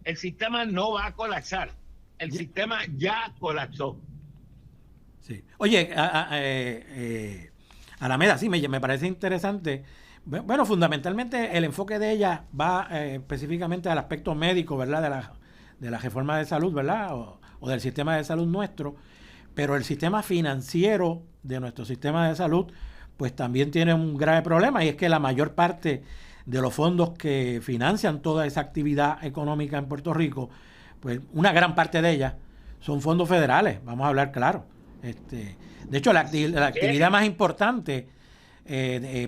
el sistema no va a colapsar. El sistema ya colapsó. Sí. Oye, Alameda, sí, me parece interesante. Bueno, fundamentalmente el enfoque de ella va específicamente al aspecto médico, ¿verdad? De la reforma de salud, ¿verdad? O del sistema de salud nuestro. Pero el sistema financiero de nuestro sistema de salud, pues también tiene un grave problema, y es que la mayor parte de los fondos que financian toda esa actividad económica en Puerto Rico, pues una gran parte de ellas son fondos federales, vamos a hablar claro. De hecho, la actividad más importante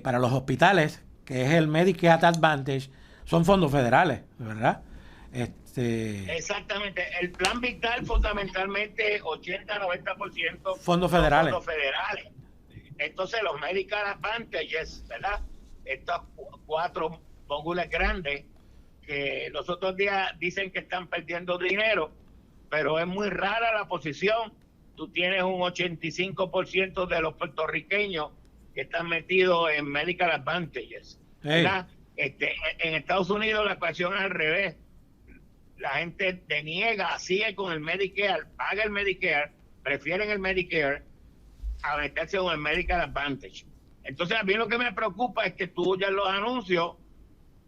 para los hospitales, que es el Medicare Advantage, son fondos federales, ¿verdad? Exactamente. El plan vital fundamentalmente 80-90% fondos federales. Entonces los Medicare Advantages, ¿verdad? Estos 4 módulos grandes que los otros días dicen que están perdiendo dinero, pero es muy rara la posición. Tú tienes un 85% de los puertorriqueños que están metidos en Medical Advantages, ¿verdad? En Estados Unidos la ecuación es al revés. La gente deniega, sigue con el Medicare, paga el Medicare, prefieren el Medicare a meterse con el Medical Advantage. Entonces, a mí lo que me preocupa es que tú ya los anuncios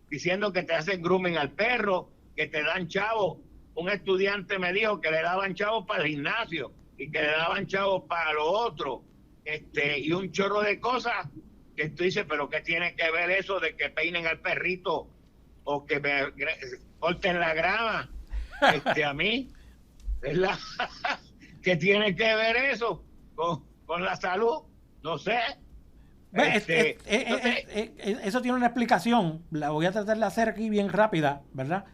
diciendo que te hacen grooming al perro, que te dan chavos. Un estudiante me dijo que le daban chavos para el gimnasio y que le daban chavos para lo otro, y un chorro de cosas que tú dices, pero ¿qué tiene que ver eso de que peinen al perrito o que me corten la grama? A mí, ¿verdad? ¿Qué tiene que ver eso con la salud? No sé. Eso tiene una explicación, la voy a tratar de hacer aquí bien rápida, ¿verdad?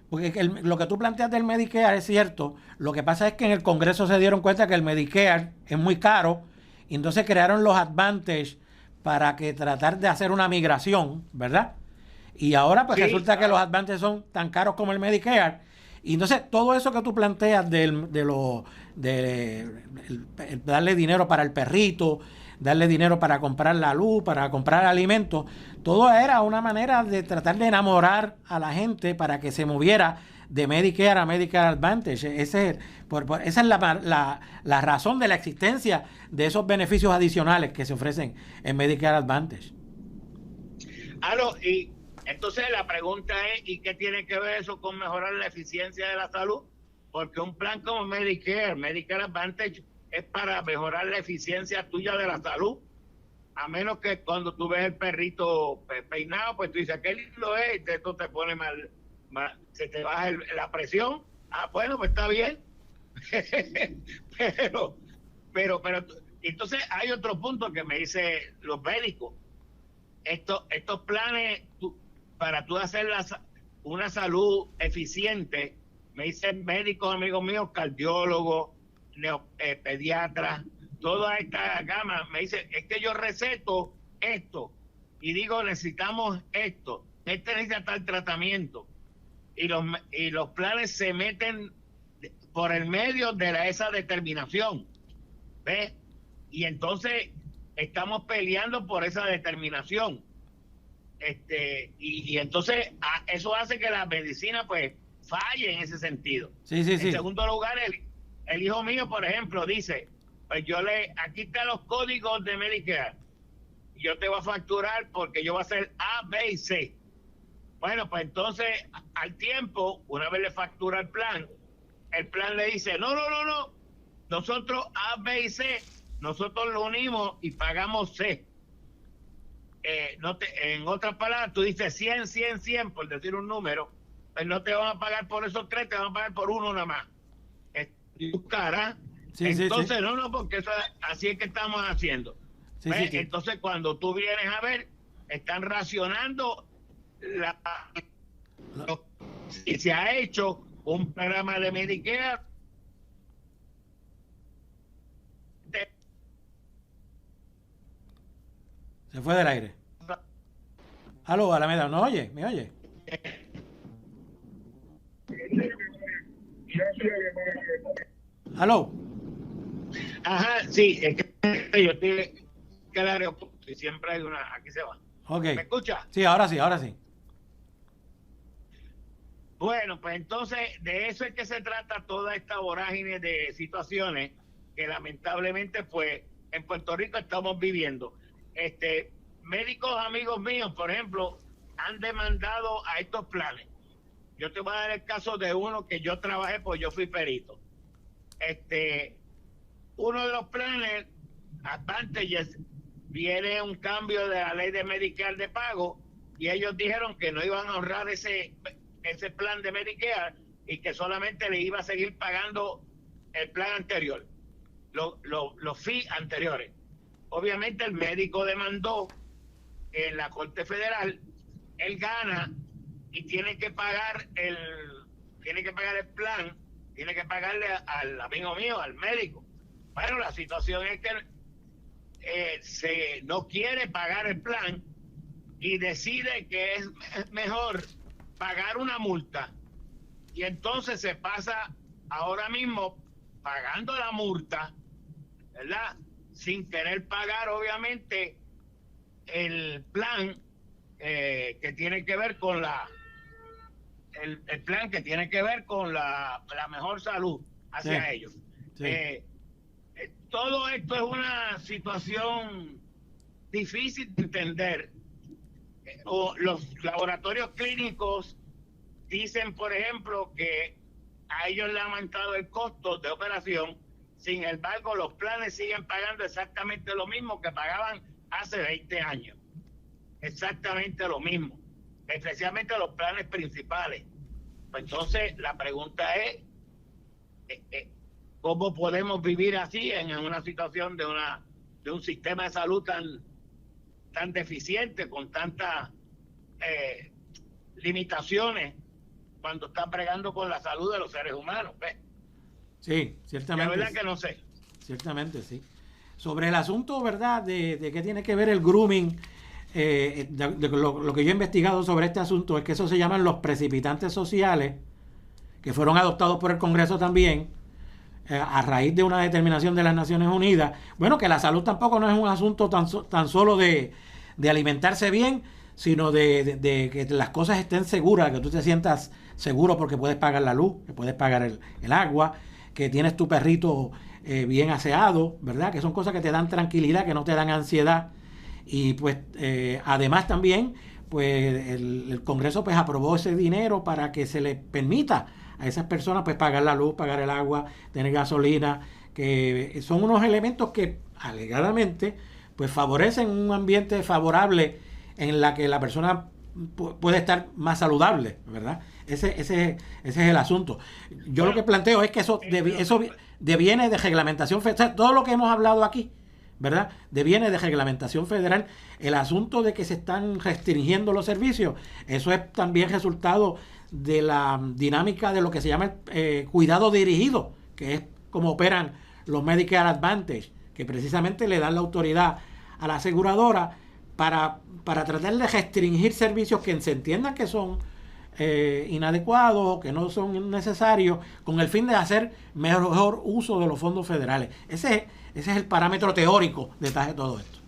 Porque lo que tú planteas del Medicare es cierto. Lo que pasa es que en el Congreso se dieron cuenta que el Medicare es muy caro y entonces crearon los Advantage para que tratar de hacer una migración, ¿verdad? Y ahora pues resulta que los Advantage son tan caros como el Medicare. Y entonces todo eso que tú planteas darle dinero para el perrito, darle dinero para comprar la luz, para comprar alimentos, todo era una manera de tratar de enamorar a la gente para que se moviera de Medicare a Medicare Advantage. Esa es la razón de la existencia de esos beneficios adicionales que se ofrecen en Medicare Advantage. Y entonces la pregunta es, ¿y qué tiene que ver eso con mejorar la eficiencia de la salud? Porque un plan como Medicare Advantage, es para mejorar la eficiencia tuya de la salud. A menos que cuando tú ves el perrito peinado, pues tú dices, qué lindo es, y esto te pone mal, se te baja la presión. Bueno, pues está bien. pero entonces hay otro punto que me dice los médicos. Estos planes, para tú hacer una salud eficiente, me dicen médicos, amigos míos, cardiólogos, pediatras, toda esta gama, me dice, es que yo receto esto y digo, necesitamos esto, necesita tal tratamiento, y los planes se meten por el medio de esa determinación, ¿ves? Y entonces estamos peleando por esa determinación, y entonces eso hace que la medicina pues falle en ese sentido. En segundo lugar, el hijo mío, por ejemplo, dice, pues aquí están los códigos de Medicare, yo te voy a facturar porque yo voy a hacer A, B y C. Bueno, pues entonces, al tiempo, una vez le factura el plan le dice, no, nosotros A, B y C, nosotros lo unimos y pagamos C. En otras palabras, tú dices 100, por decir un número, pues no te van a pagar por esos 3, te van a pagar por uno nada más. Cara. Entonces, no, porque eso, así es que estamos haciendo. Entonces, cuando tú vienes a ver, están racionando y se ha hecho un programa de Medicare. Se fue del aire. Aló, Alameda, ¿no oye? ¿Me oye? ¿Aló? Ajá, sí, es que yo estoy en el aeropuerto y siempre hay una, aquí se va. Okay. ¿Me escucha? Sí, ahora sí. Bueno, pues entonces de eso es que se trata toda esta vorágine de situaciones que lamentablemente pues en Puerto Rico estamos viviendo. Médicos amigos míos, por ejemplo, han demandado a estos planes. Yo te voy a dar el caso de uno que yo trabajé, pues yo fui perito. Uno de los planes, Advantages, viene un cambio de la ley de Medicare de pago y ellos dijeron que no iban a ahorrar ese plan de Medicare y que solamente le iba a seguir pagando el plan anterior, los fees anteriores. Obviamente el médico demandó en la Corte Federal, él gana y tiene que pagar el plan, tiene que pagarle al amigo mío, al médico. Bueno, la situación es que no quiere pagar el plan y decide que es mejor pagar una multa, y entonces se pasa ahora mismo pagando la multa, ¿verdad? Sin querer pagar obviamente el plan que tiene que ver con el plan que tiene que ver con la mejor salud hacia ellos. Sí. Todo esto es una situación difícil de entender. Los laboratorios clínicos dicen, por ejemplo, que a ellos le han aumentado el costo de operación. Sin embargo, los planes siguen pagando exactamente lo mismo que pagaban hace 20 años. Exactamente lo mismo, especialmente los planes principales. Pues entonces, la pregunta es, ¿cómo podemos vivir así en una situación de un sistema de salud tan deficiente, con tantas limitaciones, cuando están bregando con la salud de los seres humanos? ¿Ves? Sí, ciertamente. La verdad que no sé. Ciertamente, sí. Sobre el asunto, ¿verdad?, de qué tiene que ver el grooming, lo que yo he investigado sobre este asunto es que eso se llaman los precipitantes sociales, que fueron adoptados por el Congreso también, a raíz de una determinación de las Naciones Unidas. Bueno, que la salud tampoco no es un asunto tan solo de alimentarse bien, sino de que las cosas estén seguras, que tú te sientas seguro porque puedes pagar la luz, que puedes pagar el agua, que tienes tu perrito bien aseado, ¿verdad? Que son cosas que te dan tranquilidad, que no te dan ansiedad. Y pues además también pues el Congreso pues aprobó ese dinero para que se le permita a esas personas pues pagar la luz, pagar el agua, tener gasolina, que son unos elementos que alegadamente pues favorecen un ambiente favorable en la que la persona puede estar más saludable, ¿verdad? Ese es el asunto. Yo lo que planteo es que eso deviene de reglamentación federal. Todo lo que hemos hablado aquí, ¿verdad?, deviene de reglamentación federal. El asunto de que se están restringiendo los servicios, eso es también resultado de la dinámica de lo que se llama el cuidado dirigido, que es como operan los Medicare Advantage, que precisamente le dan la autoridad a la aseguradora para tratar de restringir servicios que se entiendan que son inadecuados, que no son necesarios, con el fin de hacer mejor uso de los fondos federales. Ese es el parámetro teórico detrás de todo esto.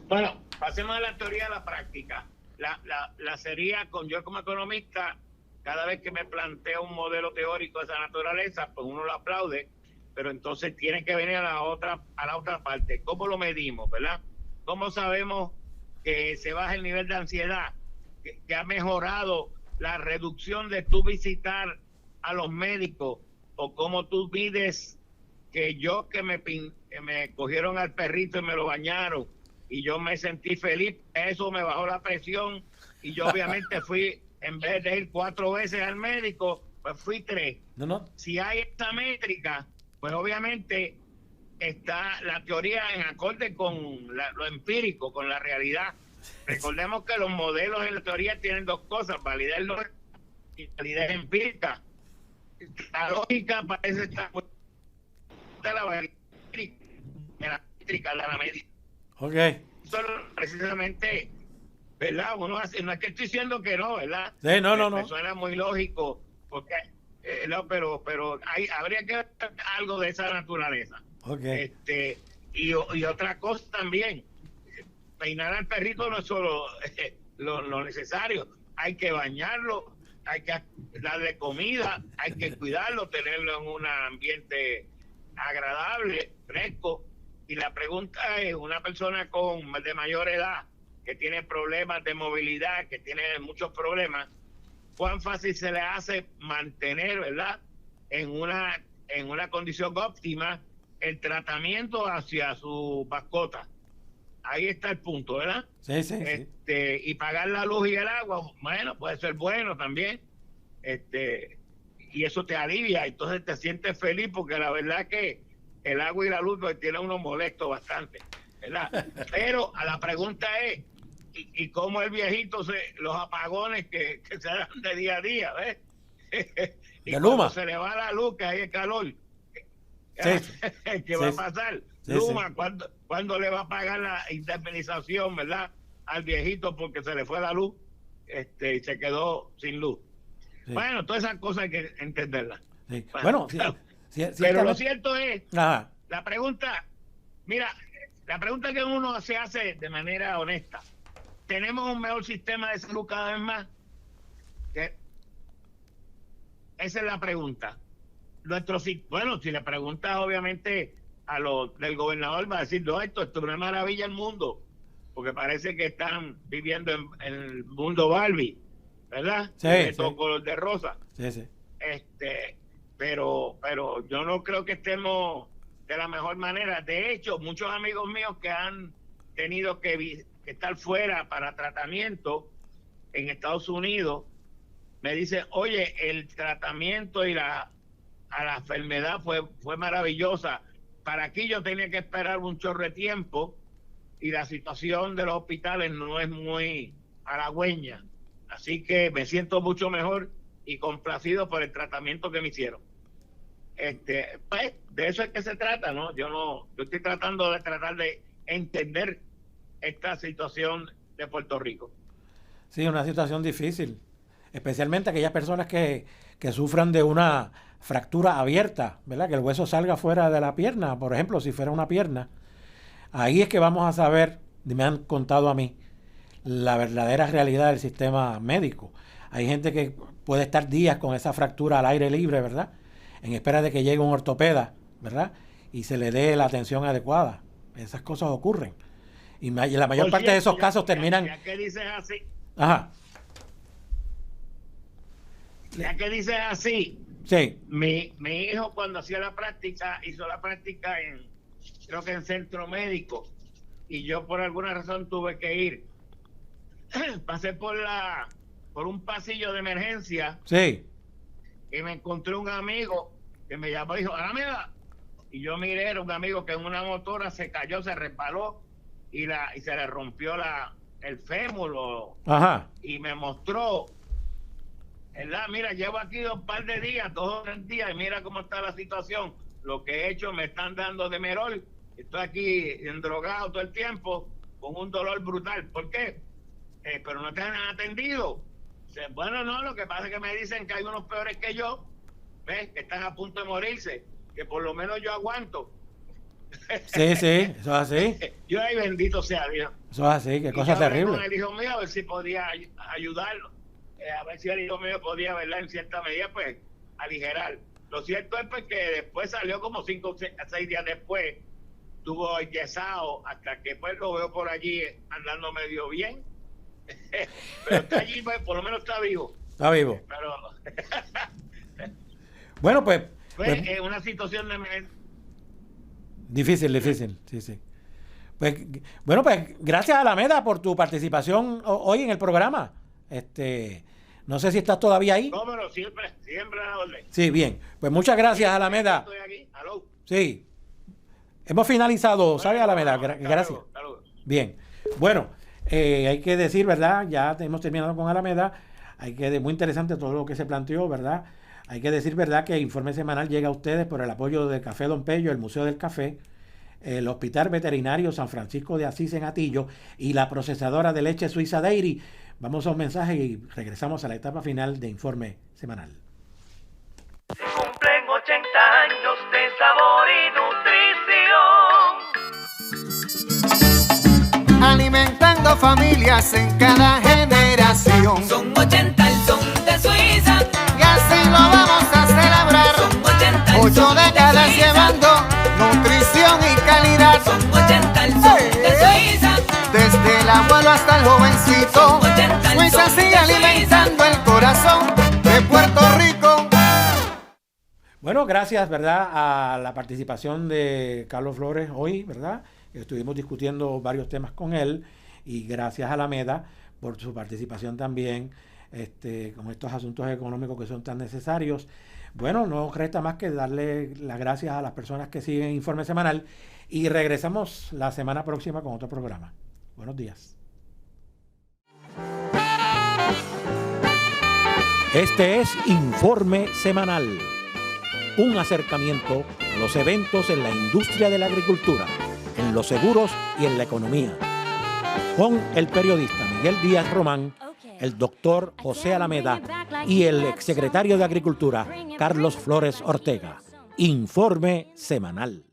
Bueno, pasemos de la teoría a la práctica. La sería, yo como economista, cada vez que me planteo un modelo teórico de esa naturaleza, pues uno lo aplaude, pero entonces tiene que venir a la otra parte. ¿Cómo lo medimos, verdad? ¿Cómo sabemos que se baja el nivel de ansiedad? Que ha mejorado la reducción de tú visitar a los médicos, o cómo tú mides que me cogieron al perrito y me lo bañaron y yo me sentí feliz, eso me bajó la presión y yo obviamente fui, en vez de ir 4 veces al médico, pues fui 3. No. Si hay esta métrica, pues obviamente está la teoría en acorde con lo empírico, con la realidad. Recordemos que los modelos en la teoría tienen 2 cosas, validez lógica y validez empírica. La lógica parece estar la validez métrica de la medida. Okay. Eso precisamente, ¿verdad? Uno hace, no es que estoy diciendo que no, ¿verdad? Sí, no. Me suena muy lógico, porque no, pero habría que ver algo de esa naturaleza. Okay. Y otra cosa también, peinar al perrito no es solo lo necesario, hay que bañarlo, hay que darle comida, hay que cuidarlo, tenerlo en un ambiente agradable, fresco. Y la pregunta es, una persona de mayor edad, que tiene problemas de movilidad, que tiene muchos problemas, ¿cuán fácil se le hace mantener, verdad, en una condición óptima el tratamiento hacia su mascota? Ahí está el punto, ¿verdad? Sí. Y pagar la luz y el agua, bueno, puede ser bueno también. Y eso te alivia, entonces te sientes feliz, porque la verdad que el agua y la luz pues tiene uno molesto bastante, ¿verdad? Pero a la pregunta es, ¿y cómo el viejito los apagones que se dan de día a día, ¿ves? Y cuando se le va la luz, que hay el calor, ¿qué va a pasar? Luma, ¿cuándo le va a pagar la indemnización, verdad, al viejito porque se le fue la luz y se quedó sin luz? Sí. Bueno, todas esas cosas hay que entenderlas. Sí. Bueno, pero lo cierto es, ajá, la pregunta que uno se hace de manera honesta, tenemos un mejor sistema de salud cada vez más. Esa es la pregunta. Bueno, si le preguntas obviamente a los del gobernador, va a decir, no, esto es una maravilla el mundo, porque parece que están viviendo en el mundo Barbie, ¿verdad? Sí, Todo color de rosa. Sí. Pero yo no creo que estemos de la mejor manera. De hecho, muchos amigos míos que han tenido que estar fuera para tratamiento en Estados Unidos me dicen, oye, el tratamiento a la enfermedad fue maravillosa. Para aquí yo tenía que esperar un chorro de tiempo y la situación de los hospitales no es muy halagüeña. Así que me siento mucho mejor y complacido por el tratamiento que me hicieron. Pues, de eso es que se trata, ¿no? Yo estoy tratando de entender esta situación de Puerto Rico. Sí, una situación difícil, especialmente aquellas personas que sufran de una fractura abierta, ¿verdad? Que el hueso salga fuera de la pierna, por ejemplo, si fuera una pierna. Ahí es que vamos a saber, me han contado a mí, la verdadera realidad del sistema médico. Hay gente que puede estar días con esa fractura al aire libre, ¿verdad? En espera de que llegue un ortopeda, ¿verdad? Y se le dé la atención adecuada. Esas cosas ocurren. Y la mayor parte de esos casos terminan... Ya que dices así... Ajá. Ya que dices así... Sí. Mi hijo cuando hizo la práctica creo que en centro médico, y yo por alguna razón tuve que ir. Pasé por un pasillo de emergencia. Sí. Y me encontré un amigo que me llamó y dijo, Alameda. Y yo miré, era un amigo que en una motora se cayó, se resbaló y se le rompió el fémur. Ajá. Y me mostró, ¿verdad? Mira, llevo aquí 2 de días, 2 o 3 días, y mira cómo está la situación. Lo que he hecho, me están dando de Merol. Estoy aquí endrogado todo el tiempo, con un dolor brutal. ¿Por qué? Pero no te han atendido. Bueno, no, lo que pasa es que me dicen que hay unos peores que yo, ¿ves? Que están a punto de morirse, que por lo menos yo aguanto. Sí, eso es así. Yo, ay, bendito sea Dios. Eso es así, qué cosa terrible. Con el hijo mío, a ver si podía ayudarlo, a ver si el hijo mío podía, ¿verdad?, en cierta medida, pues, aligerar. Lo cierto es pues que después salió como 5 o 6 días después, estuvo enyesado, hasta que pues lo veo por allí andando medio bien. Pero está allí, pues, por lo menos está vivo. Está vivo. Pero bueno, pues es una situación difícil, sí. Pues bueno, pues gracias, Alameda, por tu participación hoy en el programa. No sé si estás todavía ahí. No, pero siempre a la orden. Sí, bien. Pues muchas gracias, Alameda. Estoy aquí. Aló. Sí. Hemos finalizado, ¿sabes, Alameda? Gracias. Saludos. Bien. Bueno, hay que decir, ¿verdad? Ya hemos terminado con Alameda. Muy interesante todo lo que se planteó, ¿verdad? Hay que decir, ¿verdad?, que el informe semanal llega a ustedes por el apoyo del Café Don Pello, el Museo del Café, el Hospital Veterinario San Francisco de Asís en Atillo y la procesadora de leche Suiza Dairy. Vamos a un mensaje y regresamos a la etapa final de Informe Semanal. Se cumplen 80 años de sabor y nutrición. Alimentando familias en cada generación. Son 80 el son de Suiza. Y así lo vamos a celebrar. Son 80 el 8 son de décadas Suiza. llevando nutrición y calidad. Son 80 el son de Suiza. Desde el abuelo hasta el jovencito, Suiza sigue alimentando el corazón de Puerto Rico. Bueno, gracias, ¿verdad?, a la participación de Carlos Flores hoy, ¿verdad? Estuvimos discutiendo varios temas con él, y gracias a Alameda por su participación también con estos asuntos económicos que son tan necesarios. Bueno, no resta más que darle las gracias a las personas que siguen Informe Semanal, y regresamos la semana próxima con otro programa. Buenos días. Este es Informe Semanal, un acercamiento a los eventos en la industria de la agricultura, en los seguros y en la economía, con el periodista Miguel Díaz Román, el doctor José Alameda y el exsecretario de Agricultura, Carlos Flores Ortega. Informe Semanal.